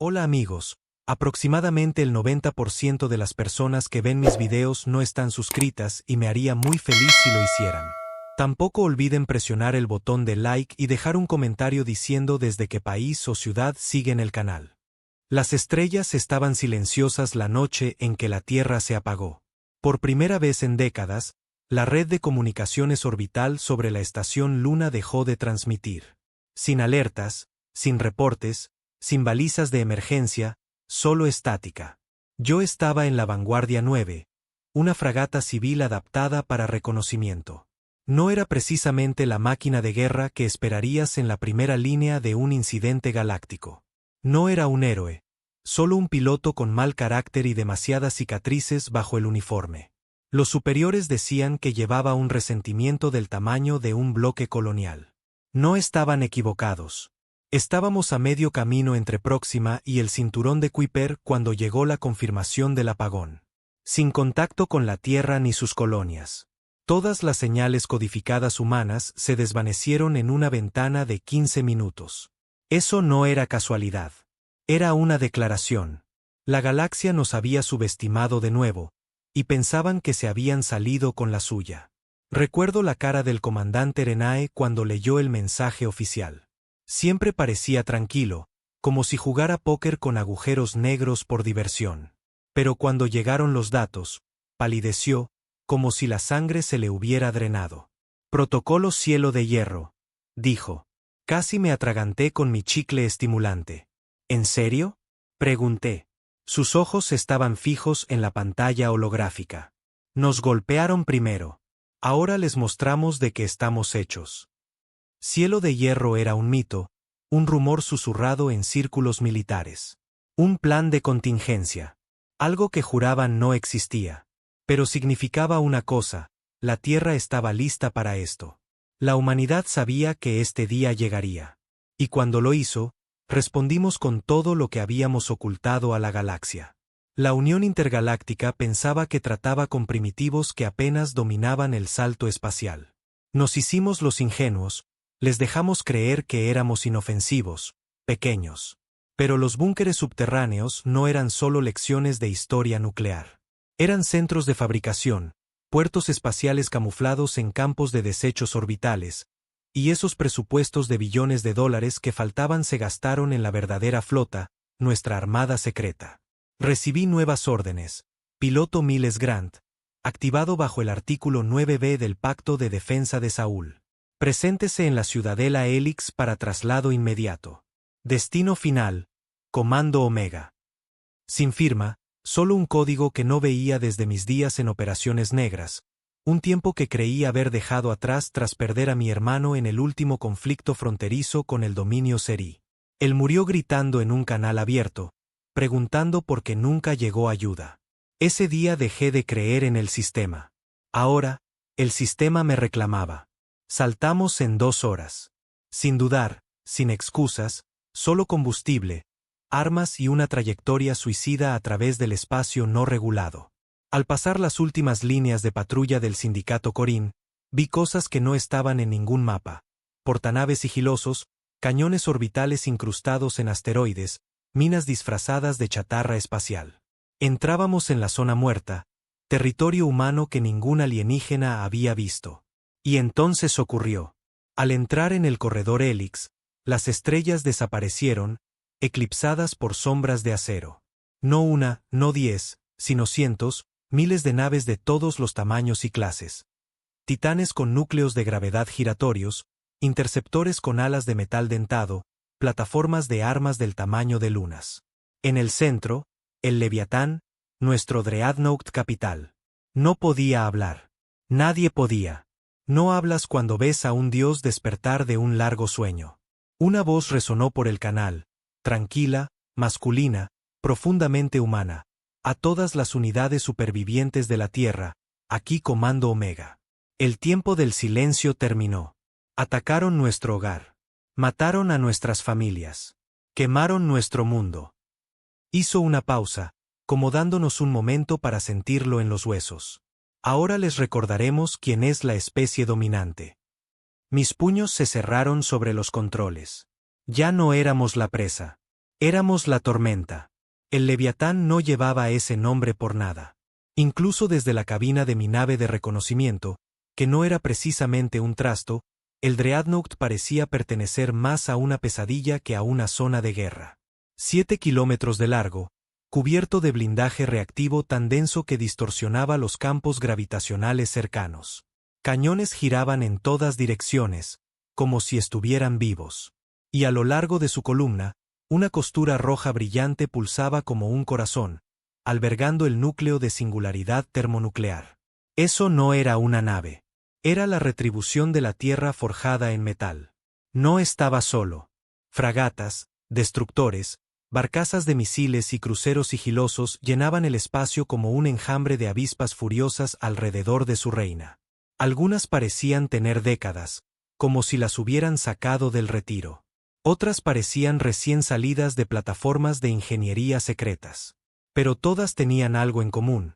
Hola amigos, aproximadamente el 90% de las personas que ven mis videos no están suscritas y me haría muy feliz si lo hicieran. Tampoco olviden presionar el botón de like y dejar un comentario diciendo desde qué país o ciudad siguen el canal. Las estrellas estaban silenciosas la noche en que la Tierra se apagó. Por primera vez en décadas, la red de comunicaciones orbital sobre la estación Luna dejó de transmitir. Sin alertas, sin reportes, sin balizas de emergencia, solo estática. Yo estaba en la Vanguardia 9, una fragata civil adaptada para reconocimiento. No era precisamente la máquina de guerra que esperarías en la primera línea de un incidente galáctico. No era un héroe, solo un piloto con mal carácter y demasiadas cicatrices bajo el uniforme. Los superiores decían que llevaba un resentimiento del tamaño de un bloque colonial. No estaban equivocados. Estábamos a medio camino entre Próxima y el cinturón de Kuiper cuando llegó la confirmación del apagón. Sin contacto con la Tierra ni sus colonias. Todas las señales codificadas humanas se desvanecieron en una ventana de 15 minutos. Eso no era casualidad. Era una declaración. La galaxia nos había subestimado de nuevo, y pensaban que se habían salido con la suya. Recuerdo la cara del comandante Renae cuando leyó el mensaje oficial. Siempre parecía tranquilo, como si jugara póker con agujeros negros por diversión. Pero cuando llegaron los datos, palideció, como si la sangre se le hubiera drenado. Protocolo Cielo de Hierro, dijo. Casi me atraganté con mi chicle estimulante. ¿En serio?, pregunté. Sus ojos estaban fijos en la pantalla holográfica. Nos golpearon primero. Ahora les mostramos de qué estamos hechos. Cielo de Hierro era un mito, un rumor susurrado en círculos militares. Un plan de contingencia. Algo que juraban no existía. Pero significaba una cosa: la Tierra estaba lista para esto. La humanidad sabía que este día llegaría. Y cuando lo hizo, respondimos con todo lo que habíamos ocultado a la galaxia. La Unión Intergaláctica pensaba que trataba con primitivos que apenas dominaban el salto espacial. Nos hicimos los ingenuos, les dejamos creer que éramos inofensivos, pequeños. Pero los búnkeres subterráneos no eran solo lecciones de historia nuclear. Eran centros de fabricación, puertos espaciales camuflados en campos de desechos orbitales, y esos presupuestos de billones de dólares que faltaban se gastaron en la verdadera flota, nuestra armada secreta. Recibí nuevas órdenes. Piloto Miles Grant, activado bajo el artículo 9b del Pacto de Defensa de Saúl. Preséntese en la Ciudadela Helix para traslado inmediato. Destino final, Comando Omega. Sin firma, solo un código que no veía desde mis días en operaciones negras, un tiempo que creí haber dejado atrás tras perder a mi hermano en el último conflicto fronterizo con el dominio Seri. Él murió gritando en un canal abierto, preguntando por qué nunca llegó ayuda. Ese día dejé de creer en el sistema. Ahora, el sistema me reclamaba. Saltamos en 2 horas. Sin dudar, sin excusas, solo combustible, armas y una trayectoria suicida a través del espacio no regulado. Al pasar las últimas líneas de patrulla del sindicato Corín, vi cosas que no estaban en ningún mapa: portanaves sigilosos, cañones orbitales incrustados en asteroides, minas disfrazadas de chatarra espacial. Entrábamos en la zona muerta, territorio humano que ningún alienígena había visto. Y entonces ocurrió. Al entrar en el corredor Helix, las estrellas desaparecieron, eclipsadas por sombras de acero. No una, no 10, sino cientos, miles de naves de todos los tamaños y clases. Titanes con núcleos de gravedad giratorios, interceptores con alas de metal dentado, plataformas de armas del tamaño de lunas. En el centro, el Leviatán, nuestro Dreadnought capital. No podía hablar. Nadie podía. No hablas cuando ves a un dios despertar de un largo sueño. Una voz resonó por el canal, tranquila, masculina, profundamente humana. A todas las unidades supervivientes de la Tierra, aquí Comando Omega. El tiempo del silencio terminó. Atacaron nuestro hogar. Mataron a nuestras familias. Quemaron nuestro mundo. Hizo una pausa, como dándonos un momento para sentirlo en los huesos. Ahora les recordaremos quién es la especie dominante. Mis puños se cerraron sobre los controles. Ya no éramos la presa. Éramos la tormenta. El Leviatán no llevaba ese nombre por nada. Incluso desde la cabina de mi nave de reconocimiento, que no era precisamente un trasto, el Dreadnought parecía pertenecer más a una pesadilla que a una zona de guerra. 7 kilómetros de largo, cubierto de blindaje reactivo tan denso que distorsionaba los campos gravitacionales cercanos. Cañones giraban en todas direcciones, como si estuvieran vivos. Y a lo largo de su columna, una costura roja brillante pulsaba como un corazón, albergando el núcleo de singularidad termonuclear. Eso no era una nave. Era la retribución de la Tierra forjada en metal. No estaba solo. Fragatas, destructores, barcazas de misiles y cruceros sigilosos llenaban el espacio como un enjambre de avispas furiosas alrededor de su reina. Algunas parecían tener décadas, como si las hubieran sacado del retiro. Otras parecían recién salidas de plataformas de ingeniería secretas. Pero todas tenían algo en común.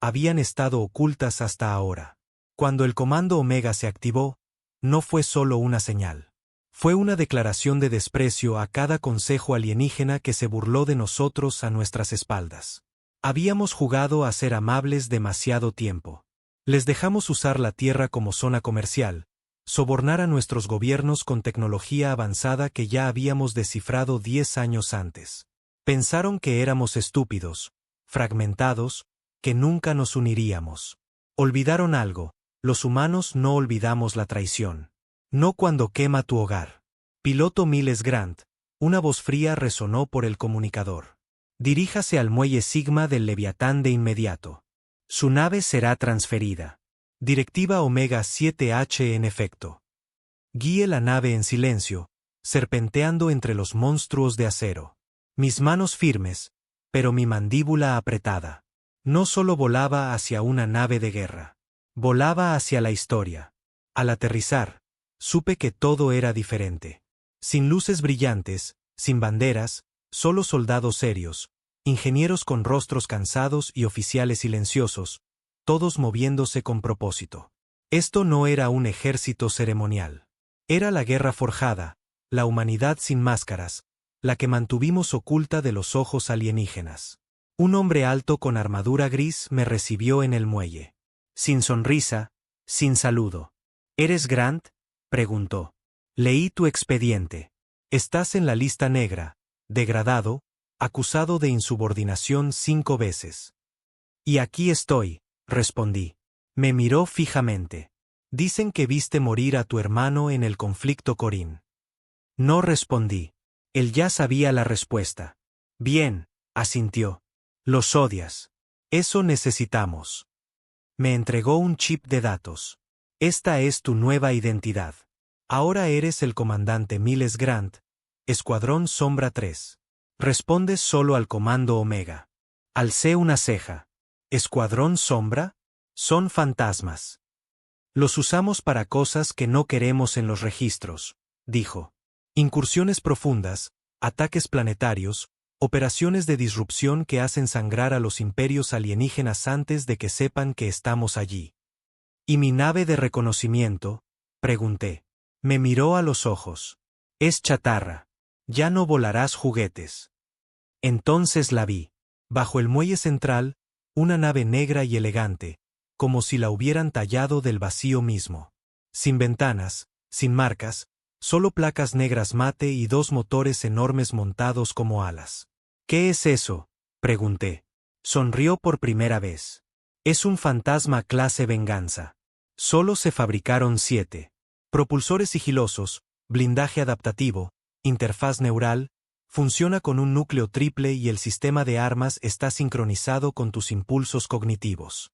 Habían estado ocultas hasta ahora. Cuando el Comando Omega se activó, no fue solo una señal. Fue una declaración de desprecio a cada consejo alienígena que se burló de nosotros a nuestras espaldas. Habíamos jugado a ser amables demasiado tiempo. Les dejamos usar la Tierra como zona comercial, sobornar a nuestros gobiernos con tecnología avanzada que ya habíamos descifrado 10 años antes. Pensaron que éramos estúpidos, fragmentados, que nunca nos uniríamos. Olvidaron algo, los humanos no olvidamos la traición. No cuando quema tu hogar. Piloto Miles Grant, una voz fría resonó por el comunicador. Diríjase al muelle Sigma del Leviatán de inmediato. Su nave será transferida. Directiva Omega 7H en efecto. Guíe la nave en silencio, serpenteando entre los monstruos de acero. Mis manos firmes, pero mi mandíbula apretada. No solo volaba hacia una nave de guerra. Volaba hacia la historia. Al aterrizar, supe que todo era diferente. Sin luces brillantes, sin banderas, solo soldados serios, ingenieros con rostros cansados y oficiales silenciosos, todos moviéndose con propósito. Esto no era un ejército ceremonial. Era la guerra forjada, la humanidad sin máscaras, la que mantuvimos oculta de los ojos alienígenas. Un hombre alto con armadura gris me recibió en el muelle. Sin sonrisa, sin saludo. ¿Eres Grant?, preguntó. Leí tu expediente. Estás en la lista negra, degradado, acusado de insubordinación 5 veces. Y aquí estoy, respondí. Me miró fijamente. Dicen que viste morir a tu hermano en el conflicto Corín. No respondí. Él ya sabía la respuesta. Bien, asintió. Los odias. Eso necesitamos. Me entregó un chip de datos. Esta es tu nueva identidad. Ahora eres el comandante Miles Grant, Escuadrón Sombra 3. Respondes solo al comando Omega. Alcé una ceja. ¿Escuadrón Sombra? Son fantasmas. Los usamos para cosas que no queremos en los registros, dijo. Incursiones profundas, ataques planetarios, operaciones de disrupción que hacen sangrar a los imperios alienígenas antes de que sepan que estamos allí. ¿Y mi nave de reconocimiento?, pregunté. Me miró a los ojos. Es chatarra. Ya no volarás juguetes. Entonces la vi. Bajo el muelle central, una nave negra y elegante, como si la hubieran tallado del vacío mismo. Sin ventanas, sin marcas, solo placas negras mate y 2 motores enormes montados como alas. ¿Qué es eso?, pregunté. Sonrió por primera vez. Es un fantasma clase venganza. Solo se fabricaron 7. Propulsores sigilosos, blindaje adaptativo, interfaz neural, funciona con un núcleo triple y el sistema de armas está sincronizado con tus impulsos cognitivos.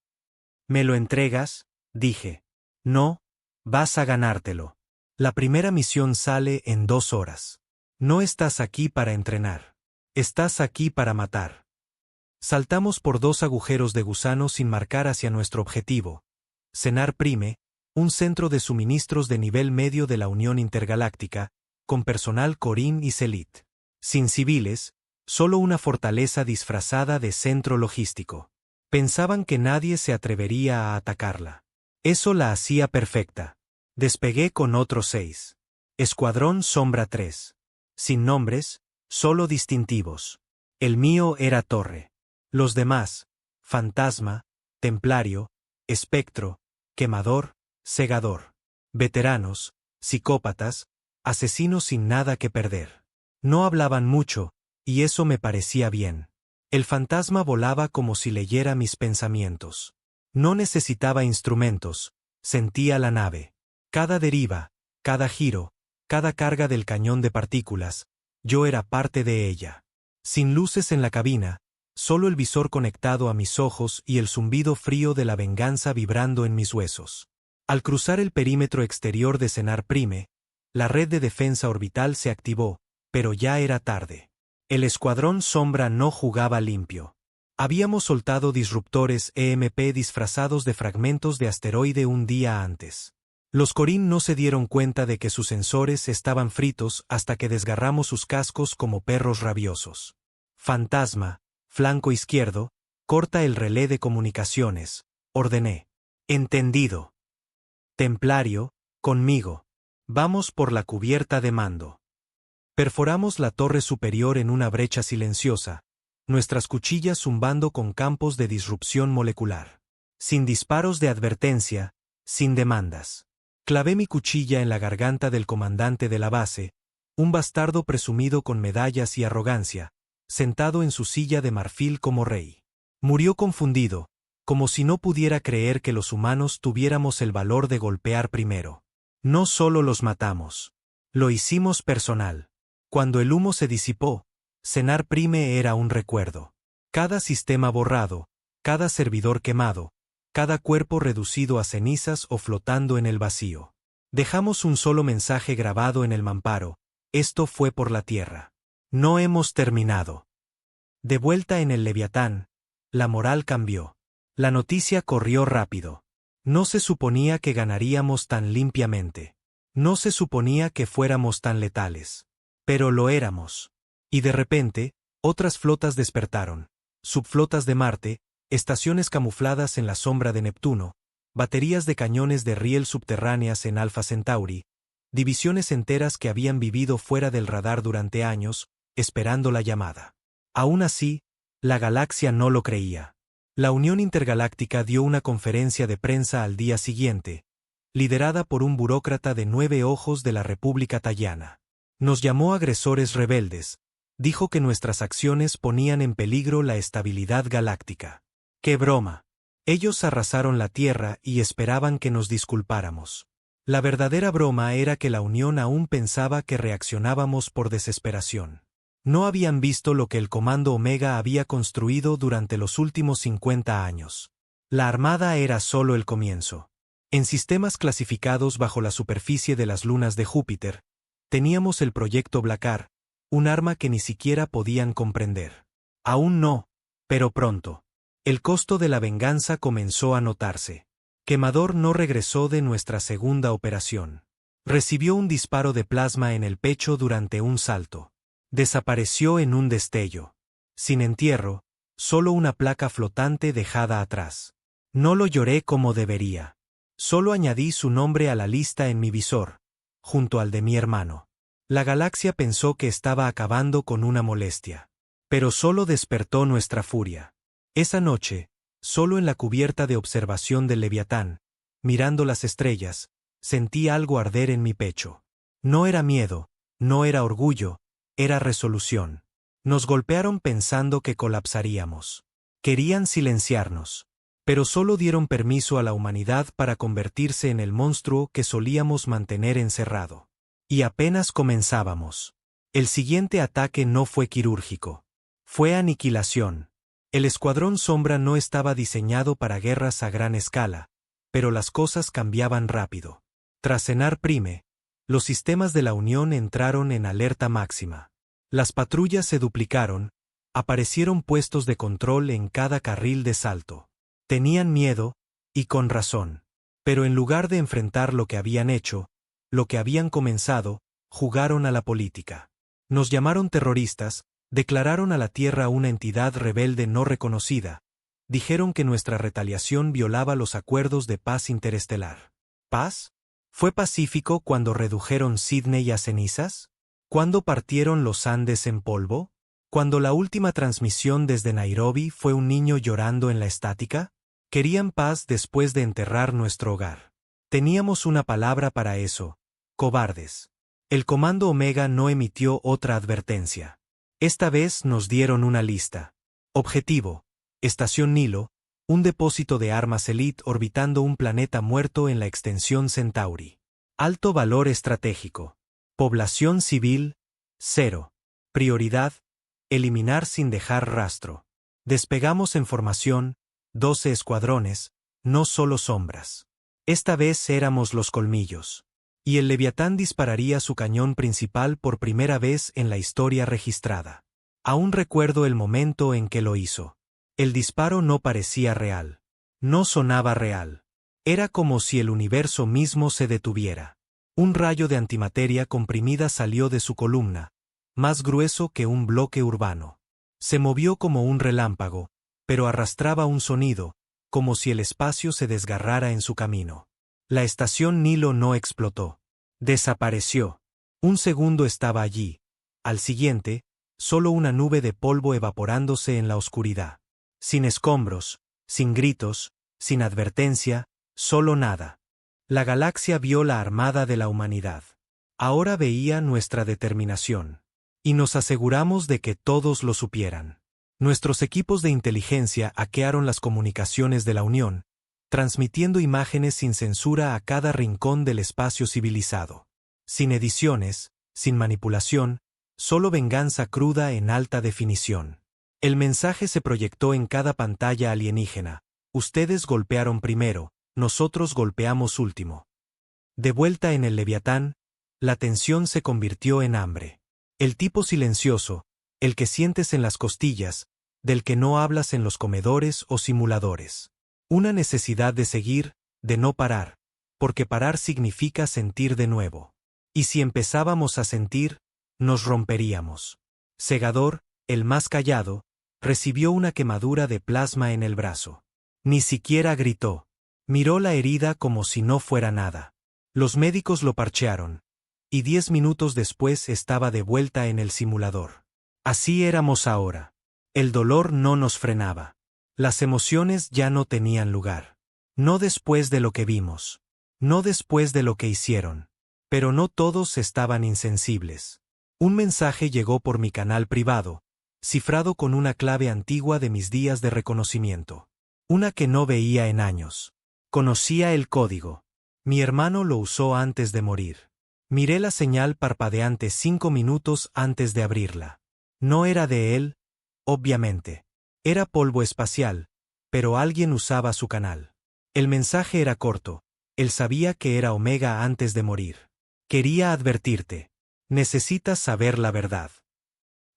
¿Me lo entregas?, dije. No, vas a ganártelo. La primera misión sale en 2 horas. No estás aquí para entrenar. Estás aquí para matar. Saltamos por 2 agujeros de gusano sin marcar hacia nuestro objetivo. Senar Prime, un centro de suministros de nivel medio de la Unión Intergaláctica, con personal Corín y Selit. Sin civiles, solo una fortaleza disfrazada de centro logístico. Pensaban que nadie se atrevería a atacarla. Eso la hacía perfecta. Despegué con otros 6. Escuadrón Sombra 3. Sin nombres, solo distintivos. El mío era Torre. Los demás, Fantasma, Templario, Espectro, Quemador, Segador. Veteranos, psicópatas, asesinos sin nada que perder. No hablaban mucho, y eso me parecía bien. El fantasma volaba como si leyera mis pensamientos. No necesitaba instrumentos, sentía la nave. Cada deriva, cada giro, cada carga del cañón de partículas, yo era parte de ella. Sin luces en la cabina, solo el visor conectado a mis ojos y el zumbido frío de la venganza vibrando en mis huesos. Al cruzar el perímetro exterior de Senar Prime, la red de defensa orbital se activó, pero ya era tarde. El escuadrón Sombra no jugaba limpio. Habíamos soltado disruptores EMP disfrazados de fragmentos de asteroide un día antes. Los Corín no se dieron cuenta de que sus sensores estaban fritos hasta que desgarramos sus cascos como perros rabiosos. Fantasma, flanco izquierdo, corta el relé de comunicaciones, ordené. Entendido. Templario, conmigo. Vamos por la cubierta de mando. Perforamos la torre superior en una brecha silenciosa, nuestras cuchillas zumbando con campos de disrupción molecular. Sin disparos de advertencia, sin demandas. Clavé mi cuchilla en la garganta del comandante de la base, un bastardo presumido con medallas y arrogancia, sentado en su silla de marfil como rey. Murió confundido, como si no pudiera creer que los humanos tuviéramos el valor de golpear primero. No solo los matamos. Lo hicimos personal. Cuando el humo se disipó, Senar Prime era un recuerdo. Cada sistema borrado, cada servidor quemado, cada cuerpo reducido a cenizas o flotando en el vacío. Dejamos un solo mensaje grabado en el mamparo: esto fue por la Tierra. No hemos terminado. De vuelta en el Leviatán, la moral cambió. La noticia corrió rápido. No se suponía que ganaríamos tan limpiamente. No se suponía que fuéramos tan letales. Pero lo éramos. Y de repente, otras flotas despertaron. Subflotas de Marte, estaciones camufladas en la sombra de Neptuno, baterías de cañones de riel subterráneas en Alpha Centauri, divisiones enteras que habían vivido fuera del radar durante años, esperando la llamada. Aún así, la galaxia no lo creía. La Unión Intergaláctica dio una conferencia de prensa al día siguiente, liderada por un burócrata de 9 ojos de la República Tayana. Nos llamó agresores rebeldes, dijo que nuestras acciones ponían en peligro la estabilidad galáctica. ¡Qué broma! Ellos arrasaron la Tierra y esperaban que nos disculpáramos. La verdadera broma era que la Unión aún pensaba que reaccionábamos por desesperación. No habían visto lo que el Comando Omega había construido durante los últimos 50 años. La Armada era solo el comienzo. En sistemas clasificados bajo la superficie de las lunas de Júpiter, teníamos el proyecto Blackar, un arma que ni siquiera podían comprender. Aún no, pero pronto. El costo de la venganza comenzó a notarse. Quemador no regresó de nuestra segunda operación. Recibió un disparo de plasma en el pecho durante un salto. Desapareció en un destello. Sin entierro, solo una placa flotante dejada atrás. No lo lloré como debería. Solo añadí su nombre a la lista en mi visor, junto al de mi hermano. La galaxia pensó que estaba acabando con una molestia. Pero solo despertó nuestra furia. Esa noche, solo en la cubierta de observación del Leviatán, mirando las estrellas, sentí algo arder en mi pecho. No era miedo, no era orgullo, era resolución. Nos golpearon pensando que colapsaríamos. Querían silenciarnos. Pero solo dieron permiso a la humanidad para convertirse en el monstruo que solíamos mantener encerrado. Y apenas comenzábamos. El siguiente ataque no fue quirúrgico. Fue aniquilación. El Escuadrón Sombra no estaba diseñado para guerras a gran escala, pero las cosas cambiaban rápido. Tras Senar Prime, los sistemas de la Unión entraron en alerta máxima. Las patrullas se duplicaron, aparecieron puestos de control en cada carril de salto. Tenían miedo, y con razón. Pero en lugar de enfrentar lo que habían hecho, lo que habían comenzado, jugaron a la política. Nos llamaron terroristas, declararon a la Tierra una entidad rebelde no reconocida, dijeron que nuestra retaliación violaba los acuerdos de paz interestelar. ¿Paz? ¿Fue pacífico cuando redujeron Sydney a cenizas? ¿Cuándo partieron los Andes en polvo? ¿Cuando la última transmisión desde Nairobi fue un niño llorando en la estática? Querían paz después de enterrar nuestro hogar. Teníamos una palabra para eso: cobardes. El Comando Omega no emitió otra advertencia. Esta vez nos dieron una lista. Objetivo: Estación Nilo, un depósito de armas Elite orbitando un planeta muerto en la extensión Centauri. Alto valor estratégico. Población civil, 0. Prioridad: eliminar sin dejar rastro. Despegamos en formación, 12 escuadrones, no solo sombras. Esta vez éramos los colmillos. Y el Leviatán dispararía su cañón principal por primera vez en la historia registrada. Aún recuerdo el momento en que lo hizo. El disparo no parecía real. No sonaba real. Era como si el universo mismo se detuviera. Un rayo de antimateria comprimida salió de su columna, más grueso que un bloque urbano. Se movió como un relámpago, pero arrastraba un sonido, como si el espacio se desgarrara en su camino. La estación Nilo no explotó. Desapareció. Un segundo estaba allí. Al siguiente, solo una nube de polvo evaporándose en la oscuridad. Sin escombros, sin gritos, sin advertencia, solo nada. La galaxia vio la armada de la humanidad. Ahora veía nuestra determinación. Y nos aseguramos de que todos lo supieran. Nuestros equipos de inteligencia hackearon las comunicaciones de la Unión, transmitiendo imágenes sin censura a cada rincón del espacio civilizado. Sin ediciones, sin manipulación, solo venganza cruda en alta definición. El mensaje se proyectó en cada pantalla alienígena: ustedes golpearon primero, nosotros golpeamos último. De vuelta en el Leviatán, la tensión se convirtió en hambre. El tipo silencioso, el que sientes en las costillas, del que no hablas en los comedores o simuladores. Una necesidad de seguir, de no parar, porque parar significa sentir de nuevo. Y si empezábamos a sentir, nos romperíamos. Segador, el más callado, recibió una quemadura de plasma en el brazo. Ni siquiera gritó. Miró la herida como si no fuera nada. Los médicos lo parchearon, y 10 minutos después estaba de vuelta en el simulador. Así éramos ahora. El dolor no nos frenaba. Las emociones ya no tenían lugar. No después de lo que vimos. No después de lo que hicieron. Pero no todos estaban insensibles. Un mensaje llegó por mi canal privado, cifrado con una clave antigua de mis días de reconocimiento. Una que no veía en años. Conocía el código. Mi hermano lo usó antes de morir. Miré la señal parpadeante 5 minutos antes de abrirla. No era de él, obviamente. Era polvo espacial, pero alguien usaba su canal. El mensaje era corto. Él sabía que era Omega antes de morir. Quería advertirte. Necesitas saber la verdad.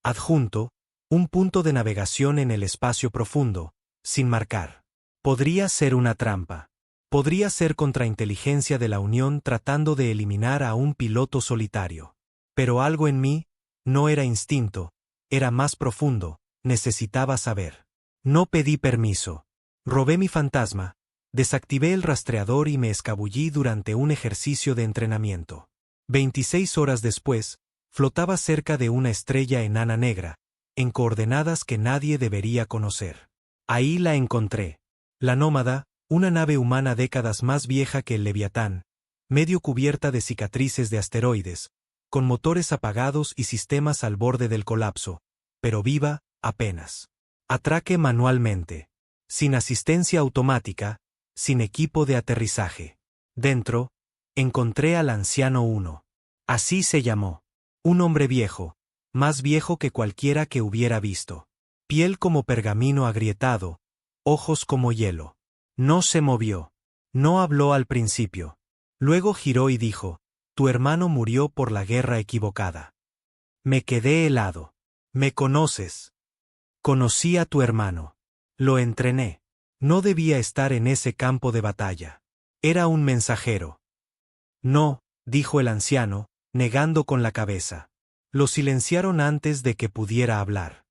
Adjunto, un punto de navegación en el espacio profundo, sin marcar. Podría ser una trampa. Podría ser contrainteligencia de la Unión tratando de eliminar a un piloto solitario. Pero algo en mí, no era instinto, era más profundo, necesitaba saber. No pedí permiso. Robé mi fantasma, desactivé el rastreador y me escabullí durante un ejercicio de entrenamiento. 26 horas después, flotaba cerca de una estrella enana negra, en coordenadas que nadie debería conocer. Ahí la encontré. La Nómada, una nave humana décadas más vieja que el Leviatán, medio cubierta de cicatrices de asteroides, con motores apagados y sistemas al borde del colapso, pero viva, apenas. Atraque manualmente. Sin asistencia automática, sin equipo de aterrizaje. Dentro, encontré al Anciano 1. Así se llamó. Un hombre viejo, más viejo que cualquiera que hubiera visto. Piel como pergamino agrietado, ojos como hielo. No se movió. No habló al principio. Luego giró y dijo: tu hermano murió por la guerra equivocada. Me quedé helado. ¿Me conoces? Conocí a tu hermano. Lo entrené. No debía estar en ese campo de batalla. Era un mensajero. No, dijo el anciano, negando con la cabeza. Lo silenciaron antes de que pudiera hablar.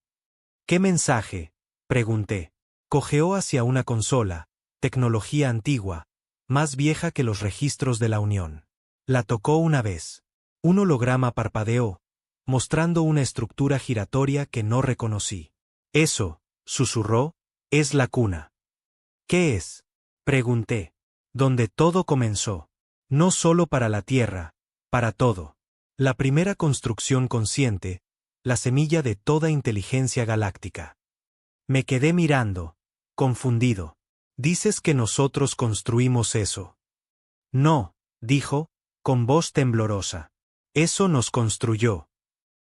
¿Qué mensaje?, pregunté. Cojeó hacia una consola, tecnología antigua, más vieja que los registros de la Unión. La tocó una vez. Un holograma parpadeó, mostrando una estructura giratoria que no reconocí. Eso, susurró, es la cuna. ¿Qué es? Pregunté. Donde todo comenzó. No solo para la Tierra, para todo. La primera construcción consciente, la semilla de toda inteligencia galáctica. Me quedé mirando, confundido. ¿Dices que nosotros construimos eso? No, dijo, con voz temblorosa. Eso nos construyó.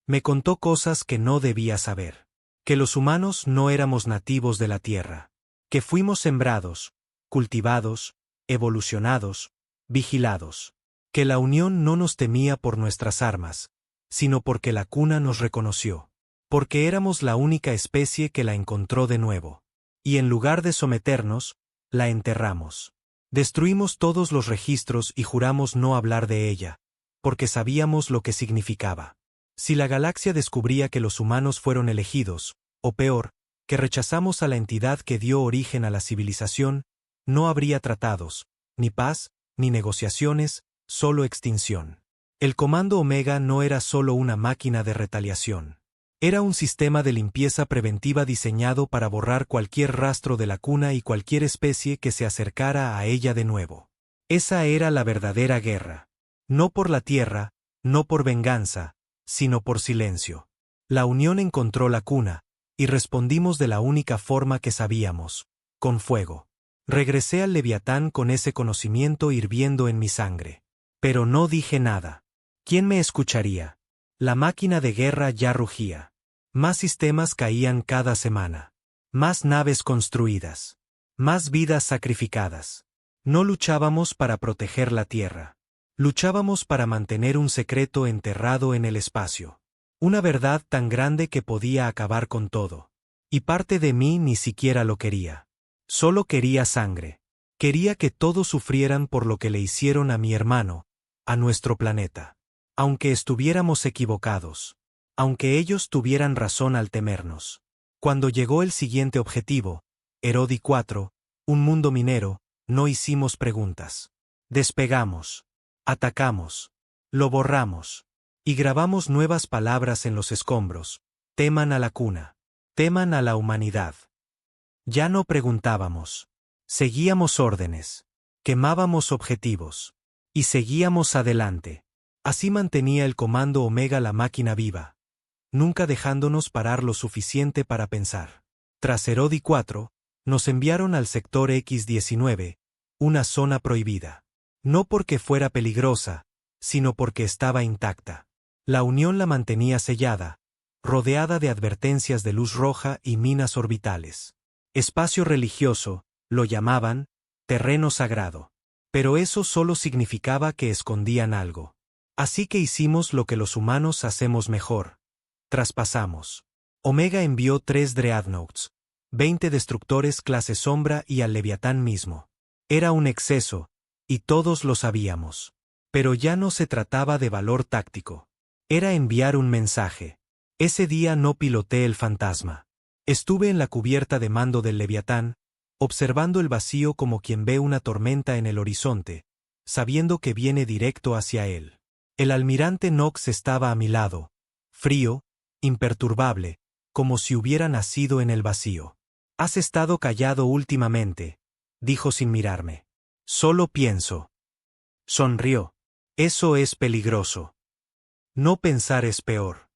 Me contó cosas que no debía saber. Que los humanos no éramos nativos de la Tierra. Que fuimos sembrados, cultivados, evolucionados, vigilados. Que la Unión no nos temía por nuestras armas, sino porque la cuna nos reconoció. Porque éramos la única especie que la encontró de nuevo. Y en lugar de someternos, la enterramos. Destruimos todos los registros y juramos no hablar de ella, porque sabíamos lo que significaba. Si la galaxia descubría que los humanos fueron elegidos, o peor, que rechazamos a la entidad que dio origen a la civilización, no habría tratados, ni paz, ni negociaciones, solo extinción. El Comando Omega no era solo una máquina de retaliación. Era un sistema de limpieza preventiva diseñado para borrar cualquier rastro de la cuna y cualquier especie que se acercara a ella de nuevo. Esa era la verdadera guerra. No por la Tierra, no por venganza, sino por silencio. La Unión encontró la cuna, y respondimos de la única forma que sabíamos, con fuego. Regresé al Leviatán con ese conocimiento hirviendo en mi sangre. Pero no dije nada. ¿Quién me escucharía? La máquina de guerra ya rugía. Más sistemas caían cada semana. Más naves construidas. Más vidas sacrificadas. No luchábamos para proteger la Tierra. Luchábamos para mantener un secreto enterrado en el espacio. Una verdad tan grande que podía acabar con todo. Y parte de mí ni siquiera lo quería. Solo quería sangre. Quería que todos sufrieran por lo que le hicieron a mi hermano, a nuestro planeta. Aunque estuviéramos equivocados. Aunque ellos tuvieran razón al temernos. Cuando llegó el siguiente objetivo, Herodi 4, un mundo minero, no hicimos preguntas. Despegamos. Atacamos. Lo borramos. Y grabamos nuevas palabras en los escombros. Teman a la cuna. Teman a la humanidad. Ya no preguntábamos. Seguíamos órdenes. Quemábamos objetivos. Y seguíamos adelante. Así mantenía el Comando Omega la máquina viva. Nunca dejándonos parar lo suficiente para pensar. Tras Herodi 4, nos enviaron al sector X-19, una zona prohibida. No porque fuera peligrosa, sino porque estaba intacta. La Unión la mantenía sellada, rodeada de advertencias de luz roja y minas orbitales. Espacio religioso, lo llamaban, terreno sagrado. Pero eso solo significaba que escondían algo. Así que hicimos lo que los humanos hacemos mejor. Traspasamos. Omega envió 3 Dreadnoughts, 20 destructores clase sombra y al Leviatán mismo. Era un exceso, y todos lo sabíamos. Pero ya no se trataba de valor táctico. Era enviar un mensaje. Ese día no piloté el fantasma. Estuve en la cubierta de mando del Leviatán, observando el vacío como quien ve una tormenta en el horizonte, sabiendo que viene directo hacia él. El almirante Knox estaba a mi lado, frío, imperturbable, como si hubiera nacido en el vacío. «Has estado callado últimamente», dijo sin mirarme. «Solo pienso». Sonrió. «Eso es peligroso. No pensar es peor».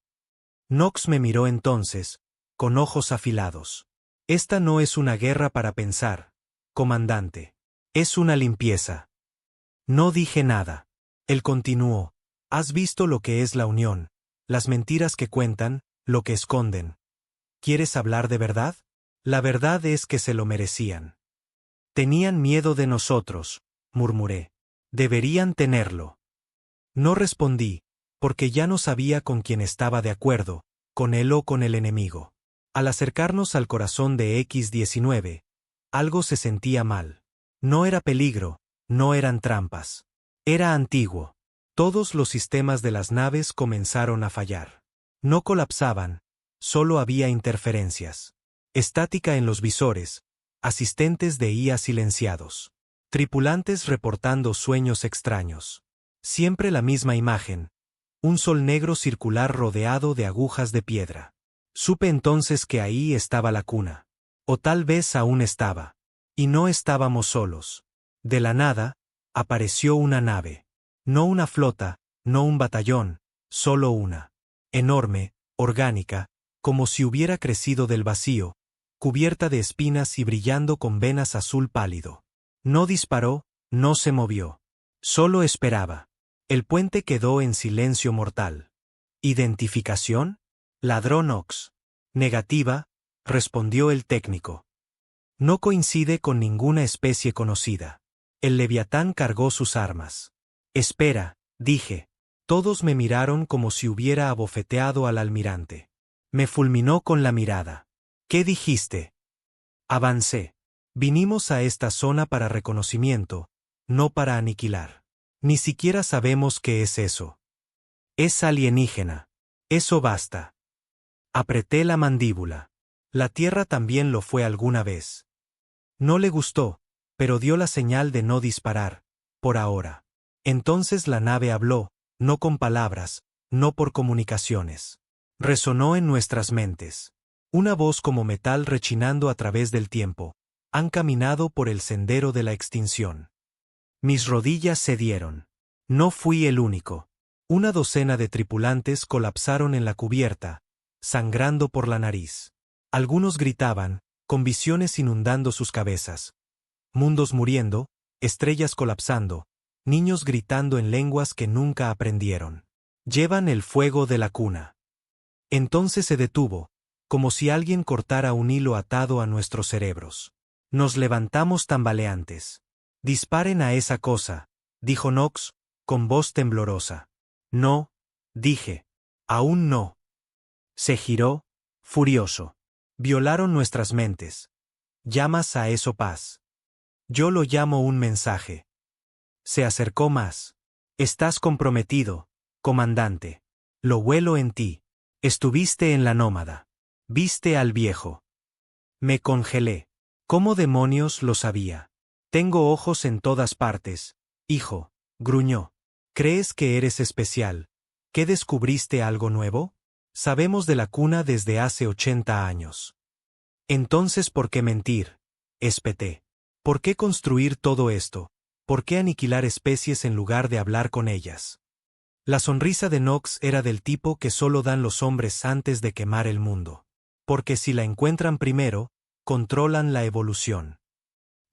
Knox me miró entonces, con ojos afilados. «Esta no es una guerra para pensar, comandante. Es una limpieza». No dije nada. Él continuó. «Has visto lo que es la Unión, las mentiras que cuentan, lo que esconden. ¿Quieres hablar de verdad? La verdad es que se lo merecían. Tenían miedo de nosotros», murmuré. «Deberían tenerlo». No respondí, porque ya no sabía con quién estaba de acuerdo, con él o con el enemigo. Al acercarnos al corazón de X-19, algo se sentía mal. No era peligro, no eran trampas. Era antiguo. Todos los sistemas de las naves comenzaron a fallar. No colapsaban, solo había interferencias. Estática en los visores, asistentes de IA silenciados. Tripulantes reportando sueños extraños. Siempre la misma imagen. Un sol negro circular rodeado de agujas de piedra. Supe entonces que ahí estaba la cuna. O tal vez aún estaba. Y no estábamos solos. De la nada, apareció una nave. No una flota, no un batallón, solo una. Enorme, orgánica, como si hubiera crecido del vacío, cubierta de espinas y brillando con venas azul pálido. No disparó, no se movió. Solo esperaba. El puente quedó en silencio mortal. ¿Identificación? Ladró Knox. Negativa, respondió el técnico. No coincide con ninguna especie conocida. El leviatán cargó sus armas. Espera, dije. Todos me miraron como si hubiera abofeteado al almirante. Me fulminó con la mirada. ¿Qué dijiste? Avancé. Vinimos a esta zona para reconocimiento, no para aniquilar. Ni siquiera sabemos qué es eso. Es alienígena. Eso basta. Apreté la mandíbula. La Tierra también lo fue alguna vez. No le gustó, pero dio la señal de no disparar, por ahora. Entonces la nave habló, no con palabras, no por comunicaciones. Resonó en nuestras mentes. Una voz como metal rechinando a través del tiempo. Han caminado por el sendero de la extinción. Mis rodillas cedieron. No fui el único. Una docena de tripulantes colapsaron en la cubierta, sangrando por la nariz. Algunos gritaban, con visiones inundando sus cabezas. Mundos muriendo, estrellas colapsando, niños gritando en lenguas que nunca aprendieron. Llevan el fuego de la cuna. Entonces se detuvo, como si alguien cortara un hilo atado a nuestros cerebros. Nos levantamos tambaleantes. Disparen a esa cosa, dijo Knox, con voz temblorosa. No, dije. Aún no. Se giró, furioso. Violaron nuestras mentes. ¿Llamas a eso paz? Yo lo llamo un mensaje. Se acercó más. Estás comprometido, comandante. Lo huelo en ti. Estuviste en la nómada. Viste al viejo. Me congelé. ¿Cómo demonios lo sabía? Tengo ojos en todas partes, hijo, gruñó. ¿Crees que eres especial? ¿Que descubriste algo nuevo? Sabemos de la cuna desde hace 80 años. Entonces, ¿por qué mentir? Espeté. ¿Por qué construir todo esto? ¿Por qué aniquilar especies en lugar de hablar con ellas? La sonrisa de Knox era del tipo que solo dan los hombres antes de quemar el mundo. Porque si la encuentran primero, controlan la evolución.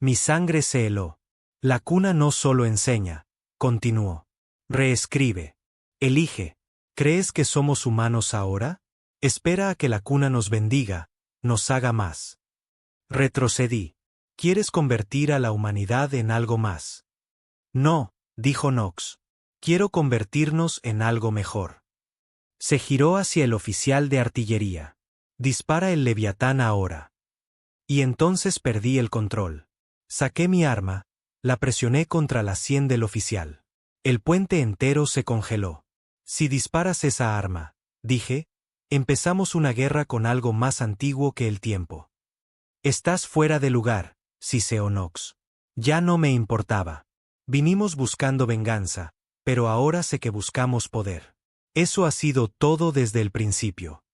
Mi sangre se heló. La cuna no solo enseña, continuó. Reescribe. Elige. ¿Crees que somos humanos ahora? Espera a que la cuna nos bendiga, nos haga más. Retrocedí. ¿Quieres convertir a la humanidad en algo más? No, dijo Knox. Quiero convertirnos en algo mejor. Se giró hacia el oficial de artillería. Dispara el leviatán ahora. Y entonces perdí el control. Saqué mi arma, la presioné contra la sien del oficial. El puente entero se congeló. Si disparas esa arma, dije, empezamos una guerra con algo más antiguo que el tiempo. Estás fuera de lugar, siseó Knox. Ya no me importaba. Vinimos buscando venganza, pero ahora sé que buscamos poder. Eso ha sido todo desde el principio.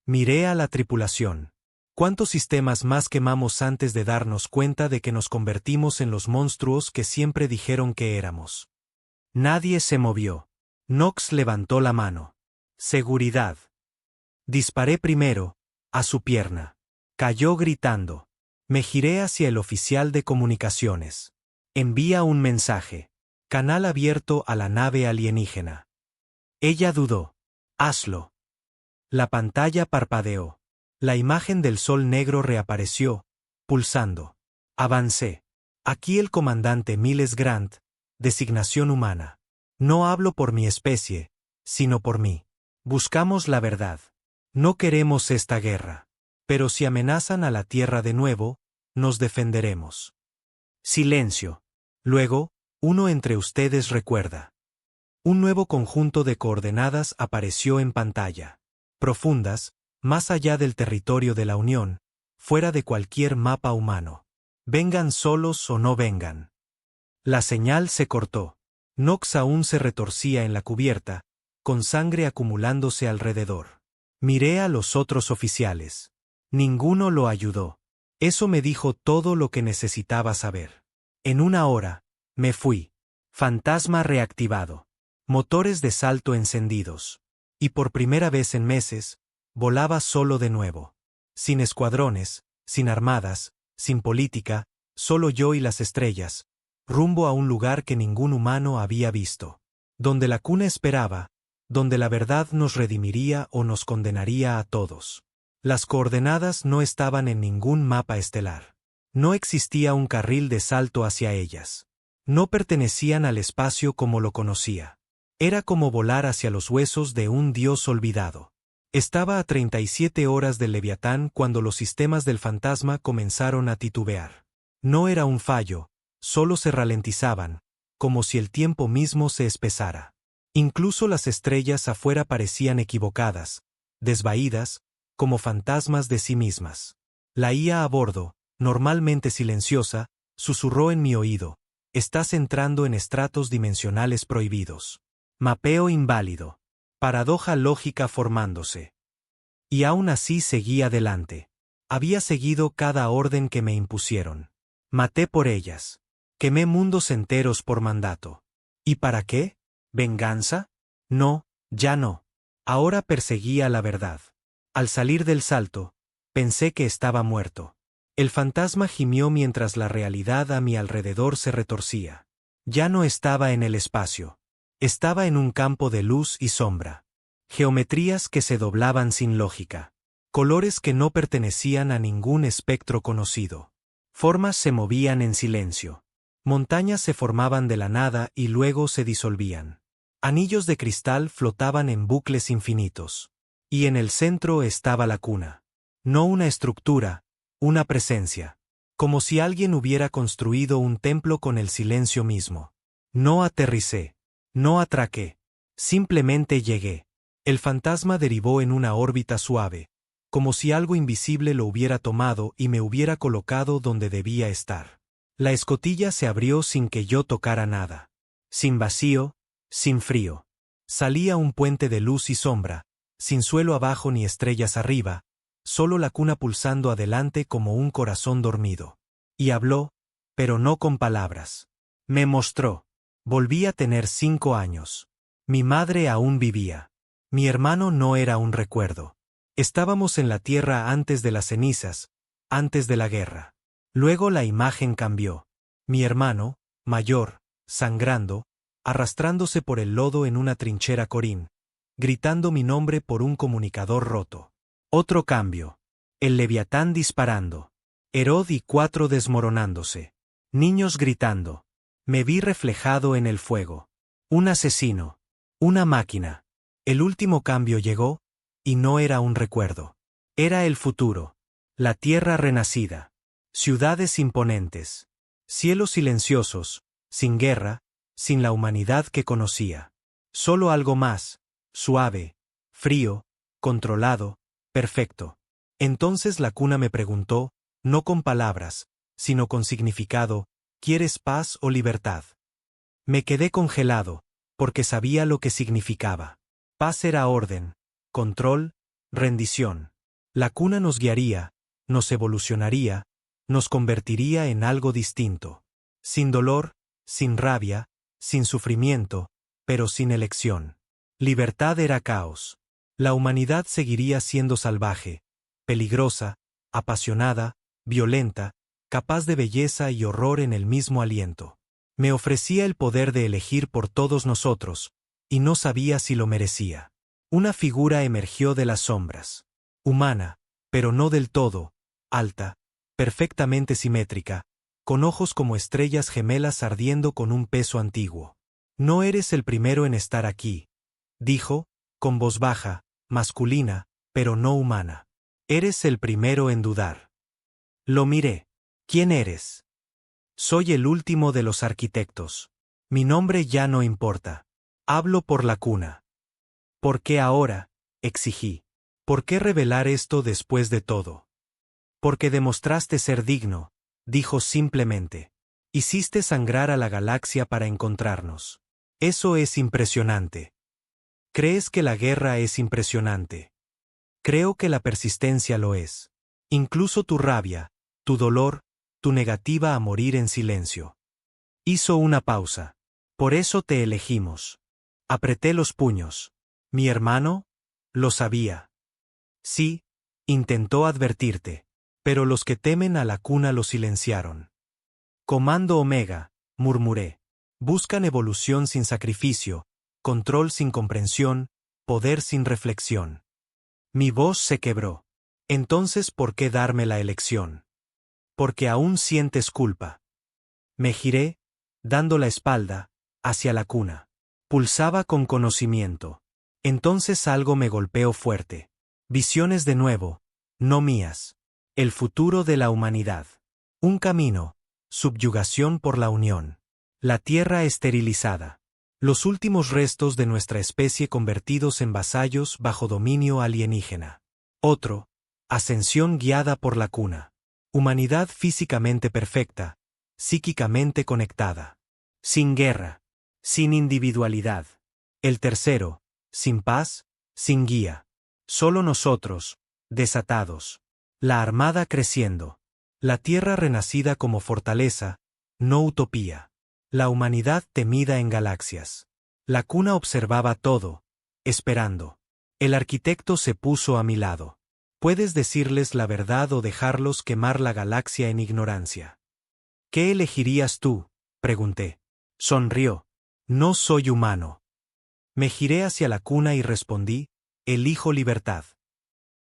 Miré a la tripulación. ¿Cuántos sistemas más quemamos antes de darnos cuenta de que nos convertimos en los monstruos que siempre dijeron que éramos? Nadie se movió. Knox levantó la mano. Seguridad. Disparé primero, a su pierna. Cayó gritando. Me giré hacia el oficial de comunicaciones. Envía un mensaje. Canal abierto a la nave alienígena. Ella dudó. Hazlo. La pantalla parpadeó. La imagen del sol negro reapareció, pulsando. Avancé. Aquí el comandante Miles Grant, designación humana. No hablo por mi especie, sino por mí. Buscamos la verdad. No queremos esta guerra. Pero si amenazan a la Tierra de nuevo, nos defenderemos. Silencio. Luego, uno entre ustedes recuerda. Un nuevo conjunto de coordenadas apareció en pantalla. Profundas, más allá del territorio de la Unión, fuera de cualquier mapa humano. Vengan solos o no vengan. La señal se cortó. Knox aún se retorcía en la cubierta, con sangre acumulándose alrededor. Miré a los otros oficiales. Ninguno lo ayudó. Eso me dijo todo lo que necesitaba saber. En una hora, me fui. Fantasma reactivado. Motores de salto encendidos. Y por primera vez en meses, volaba solo de nuevo. Sin escuadrones, sin armadas, sin política, solo yo y las estrellas, rumbo a un lugar que ningún humano había visto. Donde la cuna esperaba, donde la verdad nos redimiría o nos condenaría a todos. Las coordenadas no estaban en ningún mapa estelar. No existía un carril de salto hacia ellas. No pertenecían al espacio como lo conocía. Era como volar hacia los huesos de un dios olvidado. Estaba a 37 horas del Leviatán cuando los sistemas del fantasma comenzaron a titubear. No era un fallo, solo se ralentizaban, como si el tiempo mismo se espesara. Incluso las estrellas afuera parecían equivocadas, desvaídas, como fantasmas de sí mismas. La IA a bordo, normalmente silenciosa, susurró en mi oído: estás entrando en estratos dimensionales prohibidos. Mapeo inválido. Paradoja lógica formándose. Y aún así seguí adelante. Había seguido cada orden que me impusieron. Maté por ellas. Quemé mundos enteros por mandato. ¿Y para qué? ¿Venganza? No, ya no. Ahora perseguía la verdad. Al salir del salto, pensé que estaba muerto. El fantasma gimió mientras la realidad a mi alrededor se retorcía. Ya no estaba en el espacio. Estaba en un campo de luz y sombra. Geometrías que se doblaban sin lógica. Colores que no pertenecían a ningún espectro conocido. Formas se movían en silencio. Montañas se formaban de la nada y luego se disolvían. Anillos de cristal flotaban en bucles infinitos. Y en el centro estaba la cuna. No una estructura, una presencia. Como si alguien hubiera construido un templo con el silencio mismo. No aterricé. No atraqué. Simplemente llegué. El fantasma derivó en una órbita suave, como si algo invisible lo hubiera tomado y me hubiera colocado donde debía estar. La escotilla se abrió sin que yo tocara nada. Sin vacío, sin frío. Salía un puente de luz y sombra, sin suelo abajo ni estrellas arriba, solo la cuna pulsando adelante como un corazón dormido. Y habló, pero no con palabras. Me mostró. Volví a tener 5 años. Mi madre aún vivía. Mi hermano no era un recuerdo. Estábamos en la tierra antes de las cenizas, antes de la guerra. Luego la imagen cambió. Mi hermano, mayor, sangrando, arrastrándose por el lodo en una trinchera corín, gritando mi nombre por un comunicador roto. Otro cambio. El Leviatán disparando. Herod y 4 desmoronándose. Niños gritando. Me vi reflejado en el fuego. Un asesino. Una máquina. El último cambio llegó, y no era un recuerdo. Era el futuro. La tierra renacida. Ciudades imponentes. Cielos silenciosos, sin guerra, sin la humanidad que conocía. Solo algo más, suave, frío, controlado, perfecto. Entonces la cuna me preguntó, no con palabras, sino con significado: ¿quieres paz o libertad? Me quedé congelado, porque sabía lo que significaba. Paz era orden, control, rendición. La cuna nos guiaría, nos evolucionaría, nos convertiría en algo distinto. Sin dolor, sin rabia, sin sufrimiento, pero sin elección. Libertad era caos. La humanidad seguiría siendo salvaje, peligrosa, apasionada, violenta, capaz de belleza y horror en el mismo aliento. Me ofrecía el poder de elegir por todos nosotros, y no sabía si lo merecía. Una figura emergió de las sombras. Humana, pero no del todo, alta, perfectamente simétrica, con ojos como estrellas gemelas ardiendo con un peso antiguo. No eres el primero en estar aquí, dijo, con voz baja, masculina, pero no humana. Eres el primero en dudar. Lo miré. ¿Quién eres? Soy el último de los arquitectos. Mi nombre ya no importa. Hablo por la cuna. ¿Por qué ahora? Exigí. ¿Por qué revelar esto después de todo? Porque demostraste ser digno, dijo simplemente. Hiciste sangrar a la galaxia para encontrarnos. Eso es impresionante. Crees que la guerra es impresionante. Creo que la persistencia lo es. Incluso tu rabia, tu dolor, tu negativa a morir en silencio. Hizo una pausa. Por eso te elegimos. Apreté los puños. Mi hermano, lo sabía. Sí, intentó advertirte. Pero los que temen a la cuna lo silenciaron. Comando Omega, murmuré. Buscan evolución sin sacrificio, control sin comprensión, poder sin reflexión. Mi voz se quebró. Entonces, ¿por qué darme la elección? Porque aún sientes culpa. Me giré, dando la espalda, hacia la cuna. Pulsaba con conocimiento. Entonces algo me golpeó fuerte. Visiones de nuevo, no mías. El futuro de la humanidad. Un camino, subyugación por la unión. La tierra esterilizada. Los últimos restos de nuestra especie convertidos en vasallos bajo dominio alienígena. Otro, ascensión guiada por la cuna. Humanidad físicamente perfecta, psíquicamente conectada. Sin guerra, sin individualidad. El tercero, sin paz, sin guía. Solo nosotros, desatados. La armada creciendo. La tierra renacida como fortaleza, no utopía. La humanidad temida en galaxias. La cuna observaba todo, esperando. El arquitecto se puso a mi lado. Puedes decirles la verdad o dejarlos quemar la galaxia en ignorancia. ¿Qué elegirías tú?, pregunté. Sonrió. No soy humano. Me giré hacia la cuna y respondí, elijo libertad.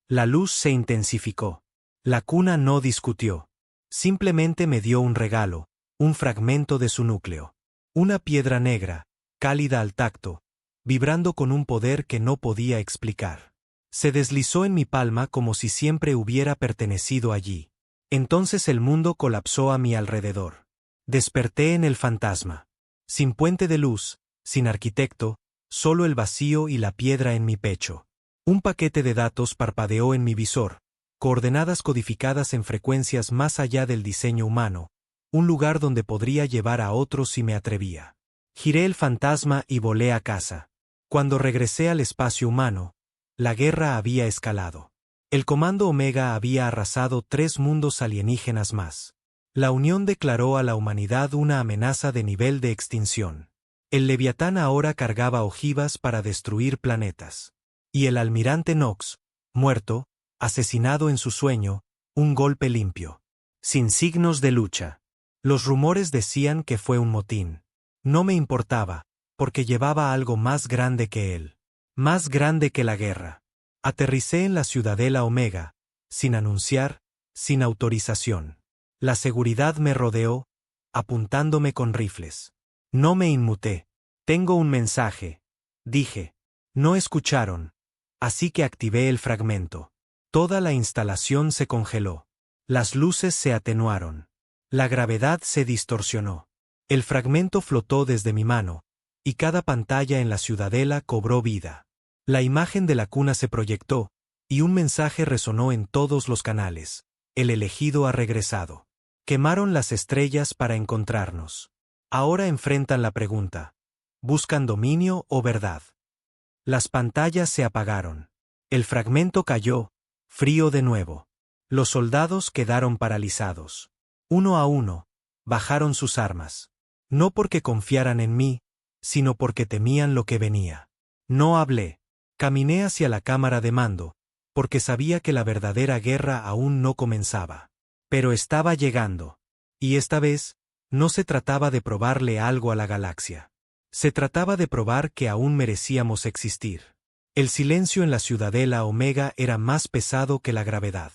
La luz se intensificó. La cuna no discutió. Simplemente me dio un regalo, un fragmento de su núcleo. Una piedra negra, cálida al tacto, vibrando con un poder que no podía explicar. Se deslizó en mi palma como si siempre hubiera pertenecido allí. Entonces el mundo colapsó a mi alrededor. Desperté en el fantasma. Sin puente de luz, sin arquitecto, solo el vacío y la piedra en mi pecho. Un paquete de datos parpadeó en mi visor, coordenadas codificadas en frecuencias más allá del diseño humano, un lugar donde podría llevar a otros si me atrevía. Giré el fantasma y volé a casa. Cuando regresé al espacio humano, la guerra había escalado. El Comando Omega había arrasado 3 mundos alienígenas más. La Unión declaró a la humanidad una amenaza de nivel de extinción. El Leviatán ahora cargaba ojivas para destruir planetas. Y el almirante Nox, muerto, asesinado en su sueño, un golpe limpio. Sin signos de lucha. Los rumores decían que fue un motín. No me importaba, porque llevaba algo más grande que él. Más grande que la guerra. Aterricé en la ciudadela Omega, sin anunciar, sin autorización. La seguridad me rodeó, apuntándome con rifles. No me inmuté. Tengo un mensaje, dije. No escucharon, así que activé el fragmento. Toda la instalación se congeló. Las luces se atenuaron. La gravedad se distorsionó. El fragmento flotó desde mi mano, y cada pantalla en la ciudadela cobró vida. La imagen de la cuna se proyectó, y un mensaje resonó en todos los canales. El elegido ha regresado. Quemaron las estrellas para encontrarnos. Ahora enfrentan la pregunta. ¿Buscan dominio o verdad? Las pantallas se apagaron. El fragmento cayó, frío de nuevo. Los soldados quedaron paralizados. Uno a uno, bajaron sus armas. No porque confiaran en mí, sino porque temían lo que venía. No hablé. Caminé hacia la cámara de mando, porque sabía que la verdadera guerra aún no comenzaba. Pero estaba llegando. Y esta vez, no se trataba de probarle algo a la galaxia. Se trataba de probar que aún merecíamos existir. El silencio en la ciudadela Omega era más pesado que la gravedad.